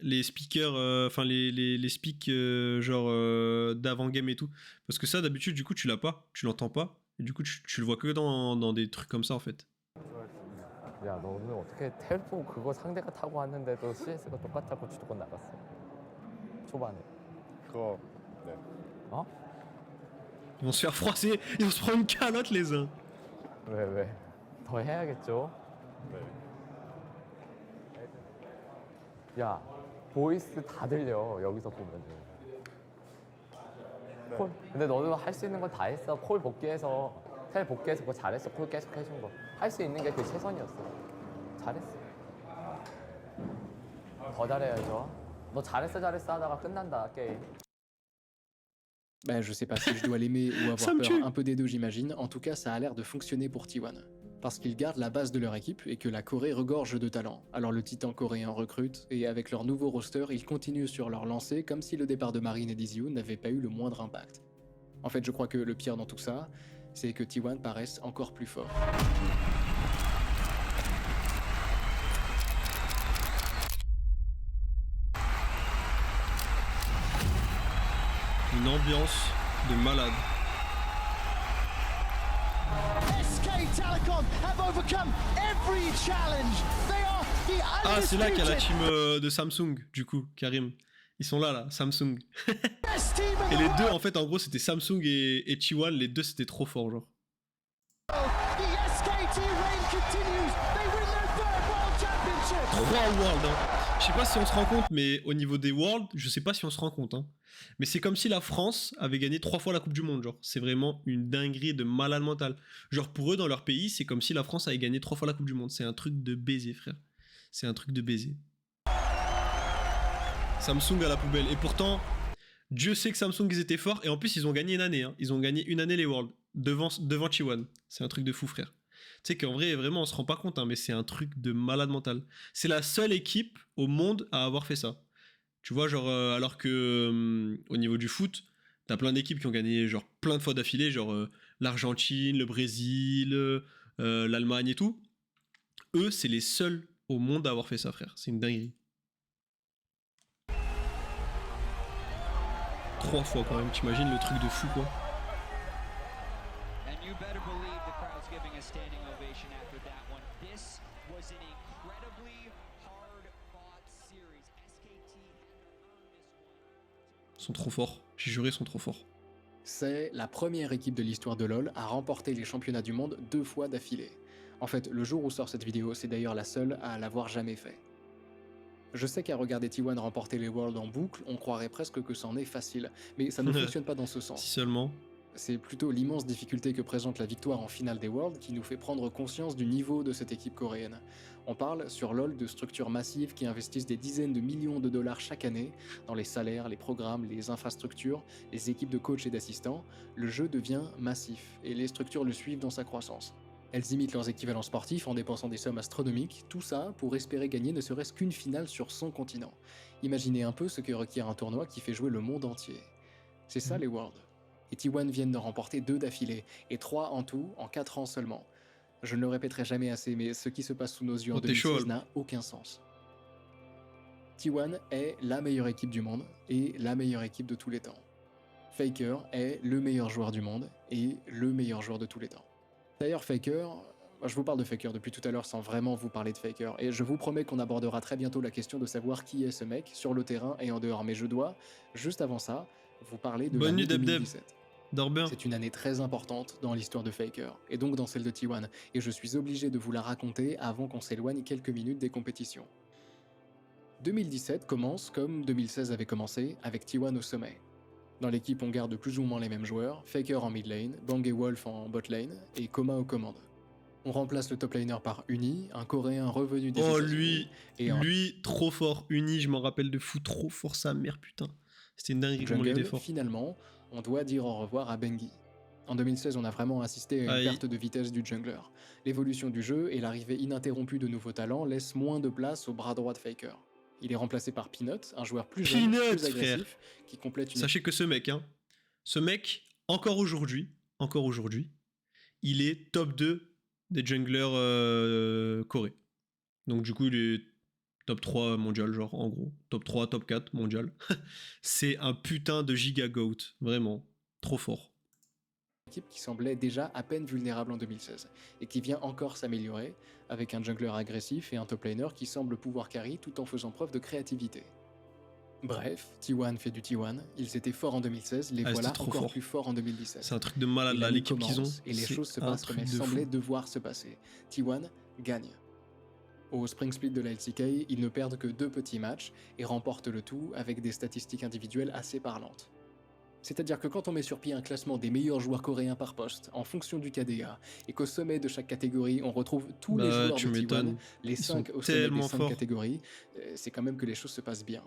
les speakers, enfin les speaks genre d'avant-game et tout. Parce que ça d'habitude du coup tu l'as pas, tu l'entends pas. Et du coup tu le vois que dans des trucs comme ça en fait. 야, 너 오늘 어떻게 텔포 그거 상대가 타고 왔는데도 CS가 똑같다고 주도권 나갔어? 초반에. 그거 네. 어? Ils vont se faire froisser, ils vont se prendre une calotte les uns. 왜? 더 해야겠죠? 네. 야, 보이스 다 들려 여기서 보면은. 콜. 근데 너는 할 수 있는 건 다 했어. 콜 복귀해서 텔 복귀해서 그거 잘했어. 콜 계속 해준 거. 할 수 있는 게 그 최선이었어. 잘했어. 더 잘해야죠. 너 잘했어 하다가 끝난다 게임. Ben, je sais pas si je dois l'aimer ou Ça avoir me peur, tue. un peu des deux j'imagine, en tout cas ça a l'air de fonctionner pour T1. Parce qu'ils gardent la base de leur équipe et que la Corée regorge de talent. Alors le titan coréen recrute, et avec leur nouveau roster, ils continuent sur leur lancée comme si le départ de Marine et d'Easyhoon n'avait pas eu le moindre impact. En fait, je crois que le pire dans tout ça, c'est que T1 paraisse encore plus fort. Une ambiance de malade. SK Telecom have overcome every challenge. They are the Ah, c'est là qu'il y a la undisputed team de Samsung, du coup, Karim. Ils sont là, Samsung. best team in Et the les deux, world. en fait, en gros, c'était Samsung et T1. Les deux, c'était trop fort, genre. The SKT reign continues. They win their third world championship. 3 Worlds, hein. Je sais pas si on se rend compte, mais au niveau des Worlds, je sais pas si on se rend compte, hein. Mais c'est comme si la France avait gagné 3 fois la Coupe du Monde, genre. C'est vraiment une dinguerie de malade mental. Genre, pour eux, dans leur pays, c'est comme si la France avait gagné 3 fois la Coupe du Monde. C'est un truc de baiser, frère. C'est un truc de baiser. Samsung à la poubelle. Et pourtant, Dieu sait que Samsung, ils étaient forts. Et en plus, ils ont gagné une année, hein. Ils ont gagné une année les Worlds. Devant T1. C'est un truc de fou, frère. Tu sais qu'en vrai, vraiment, on se rend pas compte, hein, mais c'est un truc de malade mental. C'est la seule équipe au monde à avoir fait ça. Tu vois, genre, alors que au niveau du foot, t'as plein d'équipes qui ont gagné genre plein de fois d'affilée, genre l'Argentine, le Brésil, l'Allemagne et tout. Eux, c'est les seuls au monde à avoir fait ça, frère. C'est une dinguerie. 3 fois quand même, t'imagines le truc de fou, quoi. And you better believe the crowd's giving a standing ovation after that one. This was an incredibly hard-fought series. SKT had to earn this one. Ils sont trop forts. J'ai juré, ils sont trop forts. C'est la première équipe de l'histoire de LoL à remporter les championnats du monde 2 fois d'affilée. En fait, le jour où sort cette vidéo, c'est d'ailleurs la seule à l'avoir jamais fait. Je sais qu'à regarder T1 remporter les Worlds en boucle, on croirait presque que c'en est facile, mais ça ne fonctionne pas dans ce sens. Si seulement. C'est plutôt l'immense difficulté que présente la victoire en finale des Worlds qui nous fait prendre conscience du niveau de cette équipe coréenne. On parle sur LoL de structures massives qui investissent des dizaines de millions de dollars chaque année dans les salaires, les programmes, les infrastructures, les équipes de coachs et d'assistants. Le jeu devient massif et les structures le suivent dans sa croissance. Elles imitent leurs équivalents sportifs en dépensant des sommes astronomiques, tout ça pour espérer gagner ne serait-ce qu'une finale sur 100 continents. Imaginez un peu ce que requiert un tournoi qui fait jouer le monde entier. C'est ça les Worlds. Et T1 viennent de remporter 2 d'affilée, et 3 en tout en 4 ans seulement. Je ne le répéterai jamais assez, mais ce qui se passe sous nos yeux en t'es chaud, 2016 n'a aucun sens. T1 est la meilleure équipe du monde, et la meilleure équipe de tous les temps. Faker est le meilleur joueur du monde, et le meilleur joueur de tous les temps. D'ailleurs, Faker, je vous parle de Faker depuis tout à l'heure sans vraiment vous parler de Faker, et je vous promets qu'on abordera très bientôt la question de savoir qui est ce mec, sur le terrain et en dehors, mais je dois, juste avant ça, vous parler de Bonne l'année nuit, Deb Deb. 2017. Dors bien. C'est une année très importante dans l'histoire de Faker, et donc dans celle de T1, et je suis obligé de vous la raconter avant qu'on s'éloigne quelques minutes des compétitions. 2017 commence comme 2016 avait commencé, avec T1 au sommet. Dans l'équipe, on garde plus ou moins les mêmes joueurs, Faker en mid lane, Bang et Wolf en bot lane, et Koma aux commandes. On remplace le top laner par Uni, un Coréen revenu des Oh, États-Unis, et un lui, trop fort. Uni, je m'en rappelle de fou, trop fort sa mère, putain. C'était une dinguerie comment il était jungle. fort. Finalement, on doit dire au revoir à Bengi. En 2016, on a vraiment assisté à une Aïe. perte de vitesse du jungler. L'évolution du jeu et l'arrivée ininterrompue de nouveaux talents laissent moins de place au bras droit de Faker. Il est remplacé par Peanut, un joueur plus jeune, Peanut, plus agressif, frère. qui complète une Sachez que ce mec, encore aujourd'hui, il est top 2 des junglers Corée. Donc du coup, il est top 3 mondial, genre en gros. Top 3, top 4 mondial. C'est un putain de giga goat, vraiment. Trop fort. équipe qui semblait déjà à peine vulnérable en 2016, et qui vient encore s'améliorer, avec un jungler agressif et un top laner qui semble pouvoir carry tout en faisant preuve de créativité. Bref, T1 fait du T1, ils étaient forts en 2016, les Ah, voilà c'était trop encore fort. plus forts en 2017. C'est un truc de malade Et là, l'année l'équipe qu'ils ont. commence, et les c'est choses se un passent comme truc elles de semblaient fou. devoir se passer. T1 gagne. Au Spring Split de la LCK, ils ne perdent que 2 petits matchs et remportent le tout avec des statistiques individuelles assez parlantes. C'est-à-dire que quand on met sur pied un classement des meilleurs joueurs coréens par poste, en fonction du KDA, et qu'au sommet de chaque catégorie, on retrouve tous les Bah, joueurs tu de T1, m'étonnes. les Ils 5 sont au sommet des tellement 5 forts. catégories, c'est quand même que les choses se passent bien.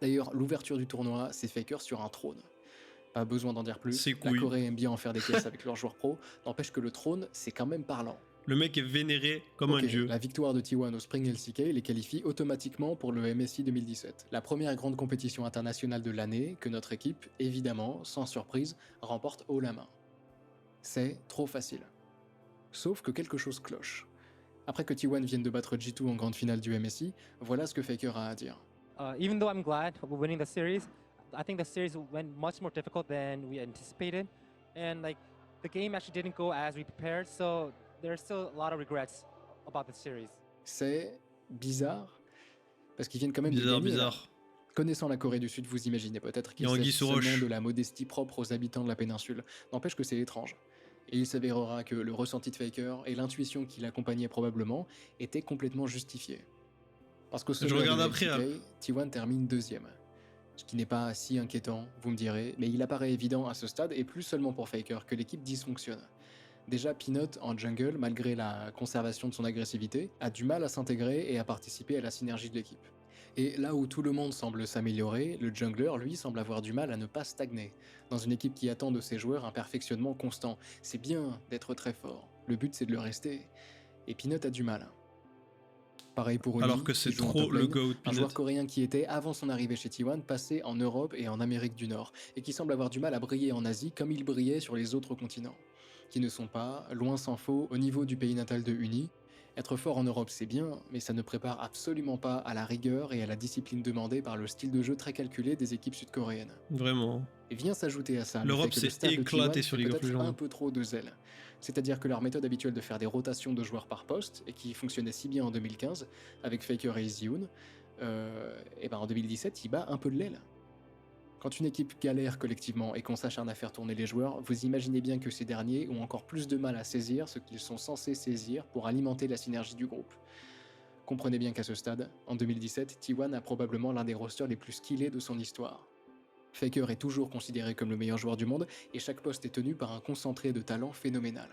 D'ailleurs, l'ouverture du tournoi, c'est Faker sur un trône. Pas besoin d'en dire plus, C'est la couilles. Corée aime bien en faire des caisses avec leurs joueurs pro, n'empêche que le trône, c'est quand même parlant. Le mec est vénéré comme un Ok, dieu. la victoire de T1 au Spring LCK les qualifie automatiquement pour le MSI 2017, la première grande compétition internationale de l'année que notre équipe, évidemment, sans surprise, remporte haut la main. C'est trop facile. Sauf que quelque chose cloche. Après que T1 vienne de battre G2 en grande finale du MSI, voilà ce que Faker a à dire. Even though I'm glad we're winning the series, I think the series went much more difficult than we anticipated, and like the game actually didn't go as we prepared, so there's still a lot of regrets about the series. C'est bizarre, parce qu'ils viennent quand même de gagner. Bizarre. Connaissant la Corée du Sud, vous imaginez peut-être qu'il Et Anguille s'agit sous seulement roche. de la modestie propre aux habitants de la péninsule. N'empêche que c'est étrange. Et il s'avérera que le ressenti de Faker et l'intuition qui l'accompagnait probablement étaient complètement justifiés. Parce qu'au sommet regarde de la après, LCK, T1 termine deuxième. Ce qui n'est pas si inquiétant, vous me direz, mais il apparaît évident à ce stade, et plus seulement pour Faker, que l'équipe dysfonctionne. Déjà, Peanut, en jungle, malgré la conservation de son agressivité, a du mal à s'intégrer et à participer à la synergie de l'équipe. Et là où tout le monde semble s'améliorer, le jungler, lui, semble avoir du mal à ne pas stagner. Dans une équipe qui attend de ses joueurs un perfectionnement constant, c'est bien d'être très fort. Le but, c'est de le rester. Et Peanut a du mal. Pareil pour Oni, Alors que qui c'est joue en trop top le lane, GOAT, un Peanut. joueur coréen qui était, avant son arrivée chez T1, passé en Europe et en Amérique du Nord, et qui semble avoir du mal à briller en Asie comme il brillait sur les autres continents, qui ne sont pas, loin s'en faut, au niveau du pays natal de Uni. Être fort en Europe, c'est bien, mais ça ne prépare absolument pas à la rigueur et à la discipline demandée par le style de jeu très calculé des équipes sud-coréennes. Vraiment. Et vient s'ajouter à ça le L'Europe fait que le s'est staff de éclatée T1 sur fait League of peut-être Legends. un peu trop de zèle. C'est-à-dire que leur méthode habituelle de faire des rotations de joueurs par poste, et qui fonctionnait si bien en 2015, avec Faker et Zion, et ben en 2017, il bat un peu de l'aile. Quand une équipe galère collectivement et qu'on s'acharne à faire tourner les joueurs, vous imaginez bien que ces derniers ont encore plus de mal à saisir ce qu'ils sont censés saisir pour alimenter la synergie du groupe. Comprenez bien qu'à ce stade, en 2017, T1 a probablement l'un des rosters les plus skillés de son histoire. Faker est toujours considéré comme le meilleur joueur du monde et chaque poste est tenu par un concentré de talent phénoménal.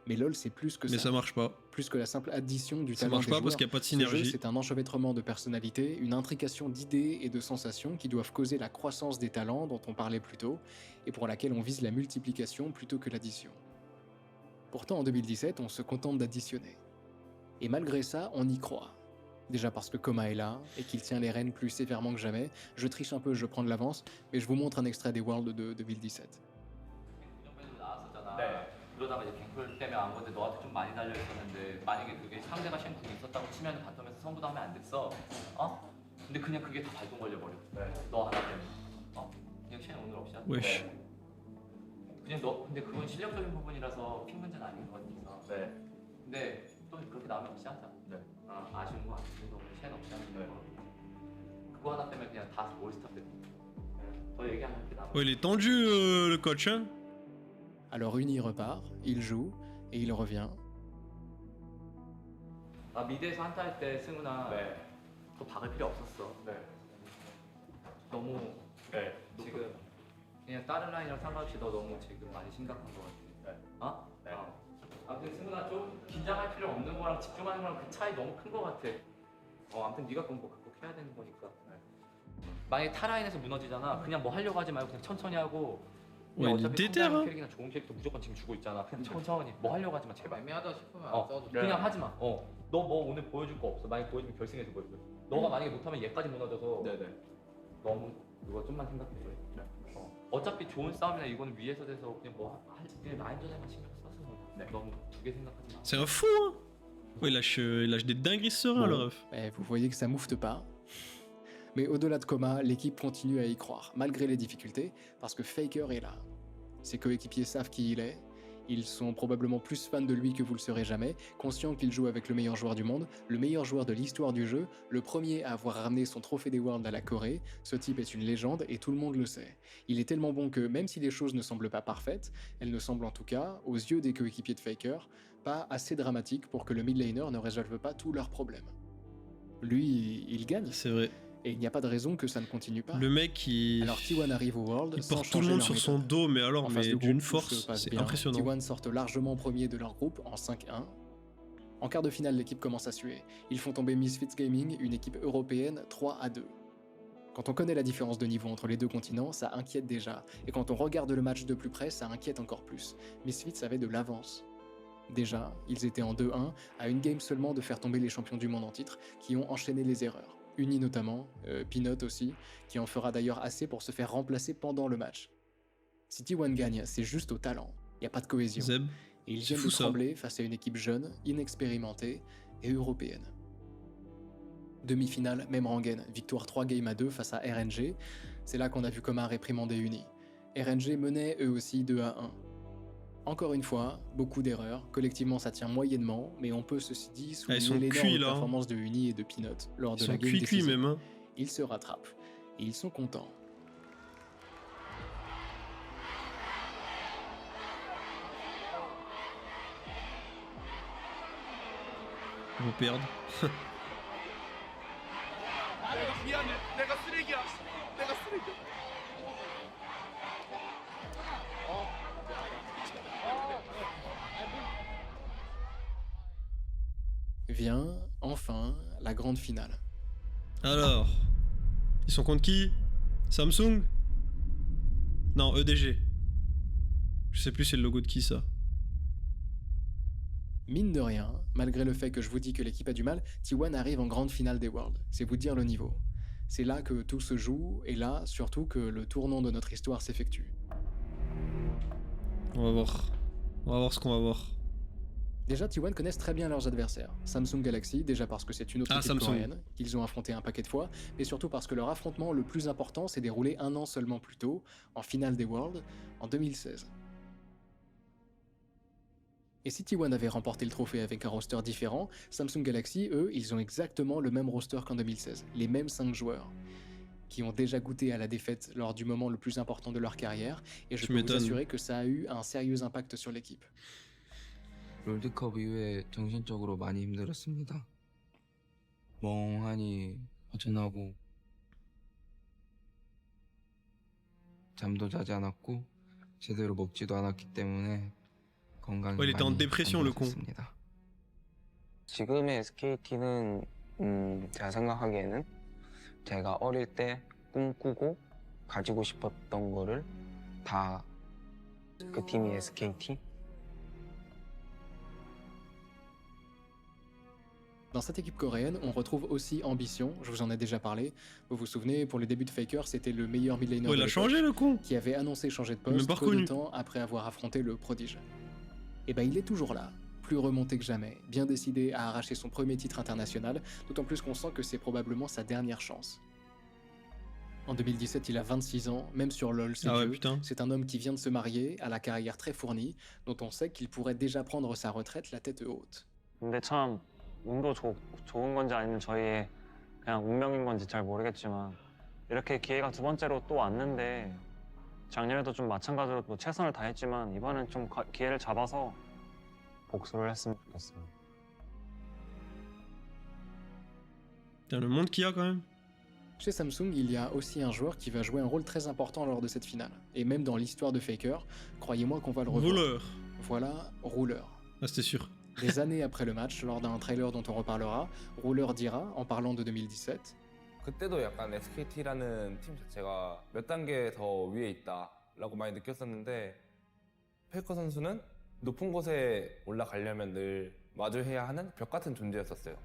Mais LoL, c'est plus que Mais ça marche pas. Plus que la simple addition du Ça talent marche des pas joueurs. parce qu'il y a pas de Ce jeu, synergie. c'est un enchevêtrement de personnalités, une intrication d'idées et de sensations qui doivent causer la croissance des talents dont on parlait plus tôt, et pour laquelle on vise la multiplication plutôt que l'addition. Pourtant, en 2017, on se contente d'additionner. Et malgré ça, on y croit. Déjà parce que Koma est là, et qu'il tient les rênes plus sévèrement que jamais. Je triche un peu, je prends de l'avance, mais je vous montre un extrait des Worlds de 2017. 그러다가 이제 갱플 때문에 안 건데 너한테 좀 많이 달려 있었는데 만약에 그게 상대가 쉔궁 있었다고 치면 바텀에서 선구도 하면 안 됐어. 어? 근데 그냥 그게 다 발동 걸려버려. 너 하나 때문에. 어? 그냥 쉔 오늘 없이 하자. Wesh. 그냥 너 근데 그건 실력적인 부분이라서 핑 문제는 아닌 것 같아서. 근데 또 그렇게 나오면 없이 하자. 아쉬운 거 같은데 너 쉔 없이 하는 거. 그거 하나 때문에 그냥 다 올스타 때. 더 얘기 안 할게 남아. Ouais, il est tendu le coach, hein. Alors Uni repart, il joue, et il revient. 아 미드에서 한타 할 때 승우나 더 박을 필요 없었어. 너무 지금 그냥 다른 라인이랑 상관없이 너 너무 지금 많이 심각한 거 같아. 어? 아무튼 승우나 좀 긴장할 필요 없는 거랑 집중하는 거랑 그 차이 너무 큰 거 같아. 아무튼 네가 그건 뭐 극복해야 되는 거니까. 만약에 타 라인에서 무너지잖아. 그냥 뭐 하려고 하지 말고 그냥 천천히 하고. Ouais, il est 어차피 déter, 성장한 hein. 캐릭이나 좋은 캐릭터 무조건 지금 주고 있잖아. 그냥 천천히 뭐 하려고 하지 마 제발. 애매하다 싶으면 안 써도 돼. 그냥 하지 마. 너 뭐 오늘 보여줄 거 없어. 만약 보여주면 결승에서 보여줘. 너가 만약에 못하면 얘까지 무너져서 너무 그거 좀만 생각해줘. 어차피 좋은 싸움이나 이거는 위에서 돼서 그냥 그냥 라인전에만 신경 써서 너무 두 개 생각하지 마. C'est un fou, hein. Ouais, il lâche des dingueries sereins, le ref. Vous voyez que ça moufte pas. Mais au-delà de Koma, l'équipe continue à y croire, malgré les difficultés, parce que Faker est là. Ses coéquipiers savent qui il est, ils sont probablement plus fans de lui que vous le serez jamais, conscients qu'il joue avec le meilleur joueur du monde, le meilleur joueur de l'histoire du jeu, le premier à avoir ramené son trophée des Worlds à la Corée. Ce type est une légende et tout le monde le sait. Il est tellement bon que, même si les choses ne semblent pas parfaites, elles ne semblent en tout cas, aux yeux des coéquipiers de Faker, pas assez dramatiques pour que le mid laner ne résolve pas tous leurs problèmes. Lui, il gagne. C'est vrai. Et il n'y a pas de raison que ça ne continue pas. Le mec, Alors T1 arrive au World, il sans porte tout le changer monde leur sur son méthode. dos, mais alors, En face mais de d'une groupe, tout se force, passe c'est bien. impressionnant. T1 sortent largement premier de leur groupe en 5-1. En quart de finale, l'équipe commence à suer. Ils font tomber Misfits Gaming, une équipe européenne, 3-2. Quand on connaît la différence de niveau entre les deux continents, ça inquiète déjà. Et quand on regarde le match de plus près, ça inquiète encore plus. Misfits avait de l'avance. Déjà, ils étaient en 2-1, à une game seulement de faire tomber les champions du monde en titre, qui ont enchaîné les erreurs. Uni notamment, Peanut aussi, qui en fera d'ailleurs assez pour se faire remplacer pendant le match. Si T1 gagne, c'est juste au talent, il n'y a pas de cohésion. Zeb, Et ils c'est viennent fou, de ça. trembler face à une équipe jeune, inexpérimentée et européenne. Demi-finale, même rengaine, victoire 3 games à 2 face à RNG, c'est là qu'on a vu comment réprimander Uni. RNG menait eux aussi 2-1. Encore une fois, beaucoup d'erreurs, collectivement ça tient moyennement, mais on peut ceci dit Ah, ils sont souligner cuits, l'énorme là, hein. performance de Uni et de Peanut lors de Ils la sont game cuits décisive. même. Hein. Ils se rattrapent, et ils sont contents. Ils vont perdre. Vient, enfin, la grande finale. Alors, ils sont contre qui? Samsung? Non, EDG. Je sais plus c'est le logo de qui ça. Mine de rien, malgré le fait que je vous dis que l'équipe a du mal, T1 arrive en grande finale des Worlds. C'est vous dire le niveau. C'est là que tout se joue, et là, surtout, que le tournant de notre histoire s'effectue. On va voir. On va voir ce qu'on va voir. Déjà, T1 connaissent très bien leurs adversaires. Samsung Galaxy, déjà parce que c'est une autre équipe Samsung. coréenne, qu'ils ont affronté un paquet de fois, mais surtout parce que leur affrontement le plus important s'est déroulé un an seulement plus tôt, en finale des Worlds, en 2016. Et si T1 avait remporté le trophée avec un roster différent, Samsung Galaxy, eux, ils ont exactement le même roster qu'en 2016, les mêmes 5 joueurs, qui ont déjà goûté à la défaite lors du moment le plus important de leur carrière, et je Tu peux vous m'étonnes. assurer que ça a eu un sérieux impact sur l'équipe. 롤드컵 이후에 정신적으로 많이 힘들었습니다. 멍하니 허전하고 잠도 자지 않았고 제대로 먹지도 않았기 때문에 건강이 Ouais, il était en 많이 dépression, 안 le con. 좋았습니다. 지금의 SKT는 제가 생각하기에는 제가 어릴 때 꿈꾸고 가지고 싶었던 거를 다 그 팀이 SKT. Dans cette équipe coréenne, on retrouve aussi Ambition, je vous en ai déjà parlé. Vous vous souvenez, pour le début de Faker, c'était le meilleur mid laner Ouais, de il a l'époque, changé le con. qui avait annoncé changer de Même poste pas peu de reconnu. temps après avoir affronté le prodige. Et ben il est toujours là, plus remonté que jamais, bien décidé à arracher son premier titre international, d'autant plus qu'on sent que c'est probablement sa dernière chance. En 2017, il a 26 ans, même sur LoL, c'est Ah ouais, vieux. putain. C'est un homme qui vient de se marier, à la carrière très fournie, dont on sait qu'il pourrait déjà prendre sa retraite la tête haute. 근데 참 운도 좋은 건지 아니면 저희의 그냥 운명인 건지 잘 모르겠지만 이렇게 기회가 두 번째로 또 왔는데 작년에도 좀 마찬가지로 또 최선을 다했지만 이번엔 좀 기회를 잡아서 복수를 했으면 좋겠어요. Putain, le monde qu'il y a quand même. Chez Samsung, il y a aussi un joueur qui va jouer un rôle très important lors de cette finale. Et même dans l'histoire de Faker, croyez-moi qu'on va le revoir. Rouleur. Voilà, Rouleur. Ah, c'était sûr. Des années après le match, lors d'un trailer dont on reparlera, Rouleur dira, en parlant de 2017, 그때도 약간 SKT라는 팀 자체가 몇 단계 더 위에 있다라고 많이 느꼈었는데 페이커 선수는 높은 곳에 올라가려면 늘 마주해야 하는 벽 같은 존재였었어요.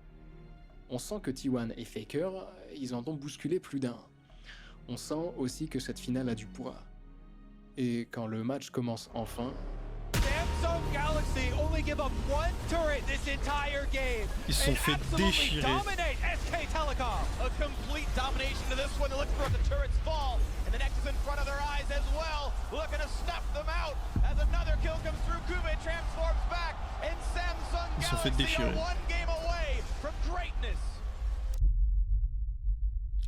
on sent que T1 et Faker, ils en ont bousculé plus d'un. On sent aussi que cette finale a du poids. Et quand le match commence enfin, Samsung Galaxy only give up one turret this entire game. Ils se sont and fait absolutely déchirer. dominate SK Telecom. A complete domination to this one. They're looking for the turrets fall. And the next is in front of their eyes as well. Looking to snuff them out as another kill comes through. Kube transforms back. And Samsung Ils se sont fait Galaxy are déchirer. one game away from greatness.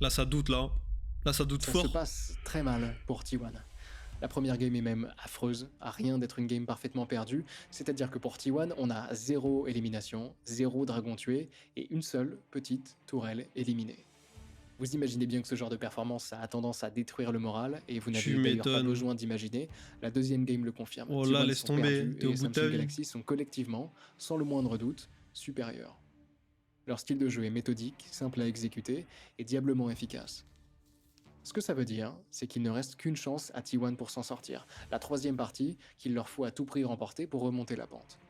Là, ça doute là. Là, ça doute ça fort. se passe très mal pour T1. La première game est même affreuse, à rien d'être une game parfaitement perdue, c'est-à-dire que pour T1, on a 0 élimination, 0 dragon tué et une seule petite tourelle éliminée. Vous imaginez bien que ce genre de performance ça a tendance à détruire le moral, et vous n'avez Tu d'ailleurs pas m'étonnes. besoin d'imaginer, la deuxième game le confirme. Oh T1 là, laisse sont tomber, perdus t'es au et bout de ta Samsung vie. Galaxy sont collectivement, sans le moindre doute, supérieurs. Leur style de jeu est méthodique, simple à exécuter et diablement efficace. Ce que ça veut dire, c'est qu'il ne reste qu'une chance à T1 pour s'en sortir, la troisième partie qu'il leur faut à tout prix remporter pour remonter la pente.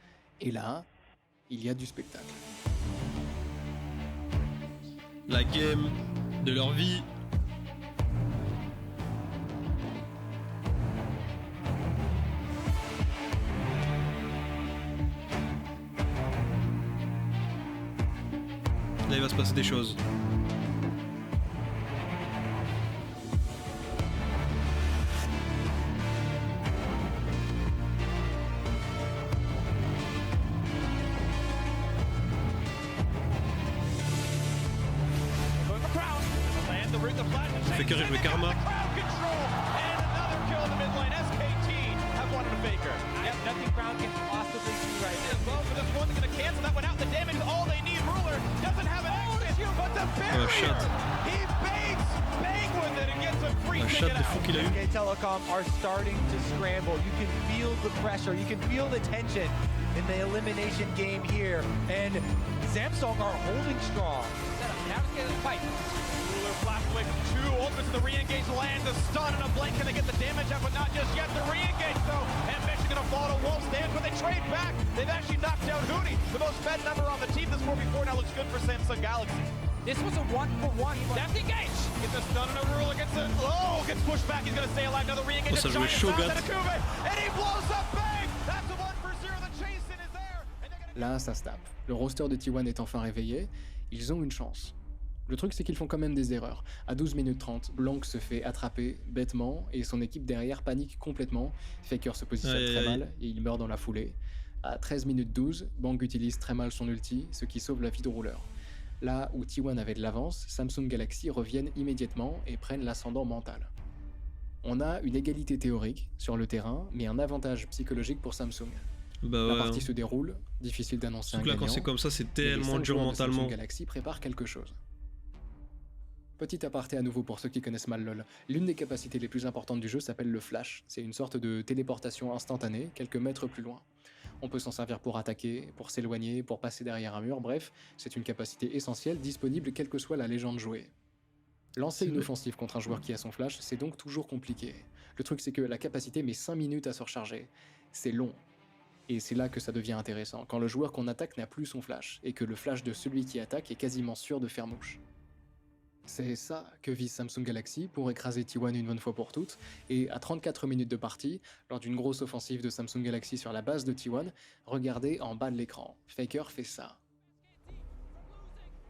Et là, il y a du spectacle. La game de leur vie. Là, il va se passer des choses. Faker a joué Karma. Un chat. Un chat de fou qu'il a eu. SK Telecom are starting to scramble. You can feel the pressure. You can feel the tension in the elimination game here. And Samsung are holding strong. Now it's getting a fight. Ruler flash away from two, opens the re-engage, lands a stun and a blink. Can they get the damage up? But not just yet. The re-engage though. Ambition gonna fall to Wolf Stance, but they trade back. They've actually knocked down Hootie. The most fed number on the team this 4v4 now looks good for Samsung Galaxy. This was a 1-for-1. That's engage. Gets a stun and a Ruler gets it. Oh, gets pushed back. He's gonna stay alive. Another re-engage. Ça jouait Shogun. And he blows up bang. That's a 1-for-0. The chase in is there. Là, ça se tape. Le roster de T1 est enfin réveillé. Ils ont une chance. Le truc, c'est qu'ils font quand même des erreurs. À 12 minutes 30, Blanc se fait attraper bêtement et son équipe derrière panique complètement. Faker se positionne très mal et il meurt dans la foulée. À 13 minutes 12, Bang utilise très mal son ulti, ce qui sauve la vie de Ruler. Là où T1 avait de l'avance, Samsung Galaxy reviennent immédiatement et prennent l'ascendant mental. On a une égalité théorique sur le terrain, mais un avantage psychologique pour Samsung. Bah ouais. La partie se déroule, difficile d'annoncer un Surtout là, gagnant. quand c'est comme ça, c'est mais tellement les dur 5 joueurs de mentalement. Samsung Galaxy prépare quelque chose. Petit aparté à nouveau pour ceux qui connaissent mal LoL. L'une des capacités les plus importantes du jeu s'appelle le flash. C'est une sorte de téléportation instantanée, quelques mètres plus loin. On peut s'en servir pour attaquer, pour s'éloigner, pour passer derrière un mur, bref, c'est une capacité essentielle disponible quelle que soit la légende jouée. Lancer une offensive contre un joueur qui a son flash, c'est donc toujours compliqué. Le truc c'est que la capacité met 5 minutes à se recharger. C'est long. Et c'est là que ça devient intéressant, quand le joueur qu'on attaque n'a plus son flash, et que le flash de celui qui attaque est quasiment sûr de faire mouche. C'est ça que vise Samsung Galaxy pour écraser T1 une bonne fois pour toutes, et à 34 minutes de partie, lors d'une grosse offensive de Samsung Galaxy sur la base de T1, regardez en bas de l'écran, Faker fait ça.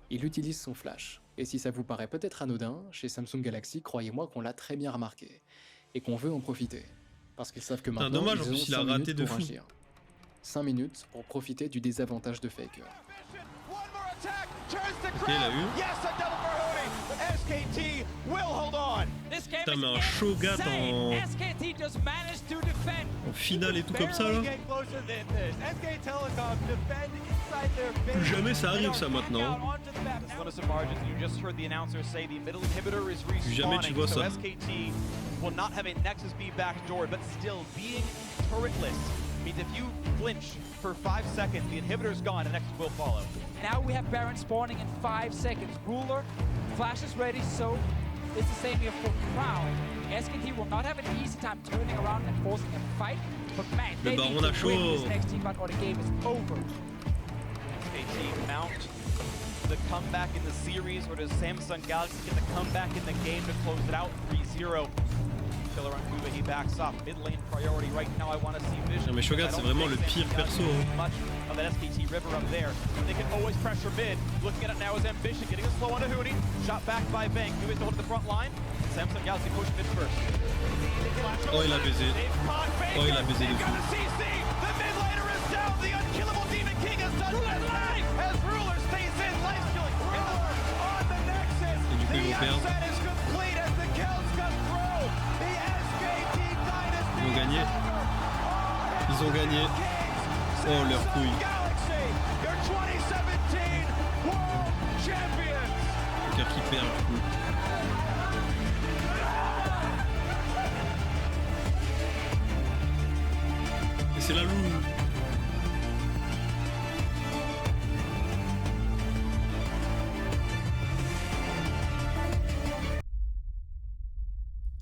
Il utilise son flash, et si ça vous paraît peut-être anodin, chez Samsung Galaxy, croyez-moi qu'on l'a très bien remarqué, et qu'on veut en profiter, parce qu'ils savent que maintenant dommage, ils en ont plus, il a 5 raté minutes de pour fou. agir. 5 minutes pour profiter du désavantage de Faker. Ok, il a eu. Yes, a double for Hootie. SKT will hold on. This game Putain, is mais un Shogun insane. SKT just managed to defend. en finale et tout comme ça là. Plus jamais ça arrive ça maintenant. Listen margins. You just heard the announcer say the middle inhibitor is Plus jamais tu respawning. vois So ça. SKT will not have a Nexus B backdoor, but still being turretless means if you flinch for 5 seconds, the inhibitor's gone and Nexus will follow. Now we have Baron spawning in 5 seconds. Ruler, Flash is ready, so it's the same here for Crown. SKT will not have an easy time turning around and forcing a fight, but man, Le they Baron need a to win this chaud. next team fight or the game is over. SKT mount the comeback in the series, or does Samsung Galaxy get the comeback in the game to close it out 3-0? Killer on Kuba, he backs up. Mid lane priority right now. I want to see Vision. Non mais Shogun c'est vraiment le pire perso. Hein. Much of that SKT River up there. They can always pressure mid. Looking at it now is Ambition, getting a slow on to Hootie. Shot back by Bang. Hootie to hold the front line. Samsung Galaxy push mid first. Oh il a baisé. Oh il a baisé de fou. CC. The mid laner is down. The unkillable Demon King has done his life as Ruler stays in. Life stealing. On the Nexus. Et du coup ils vont The perdre. upset is complete as the kills come through. The SKT Dynasty. Ils ont gagné. Ils ont gagné. Oh leur couille. Galaxy, your 2017 World Champions. Faker qui perd du coup. Et c'est la loup.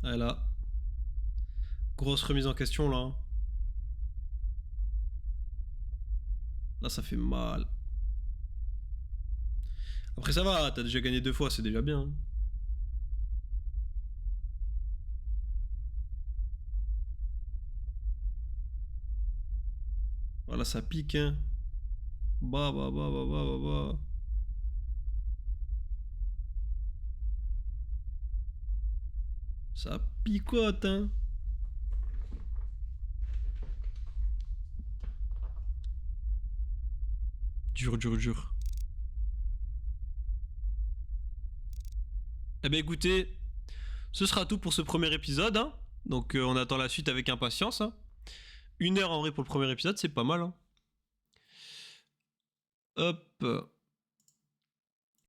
Voilà. Grosse remise en question là. Hein. Là, ça fait mal. Après, ça va, t'as déjà gagné 2 fois, c'est déjà bien. Voilà, ça pique, hein. Bah. Ça picote, hein. Dur. Eh ben écoutez, ce sera tout pour ce premier épisode, hein. Donc on attend la suite avec impatience, hein. 1 heure en vrai pour le premier épisode, c'est pas mal, hein. Hop.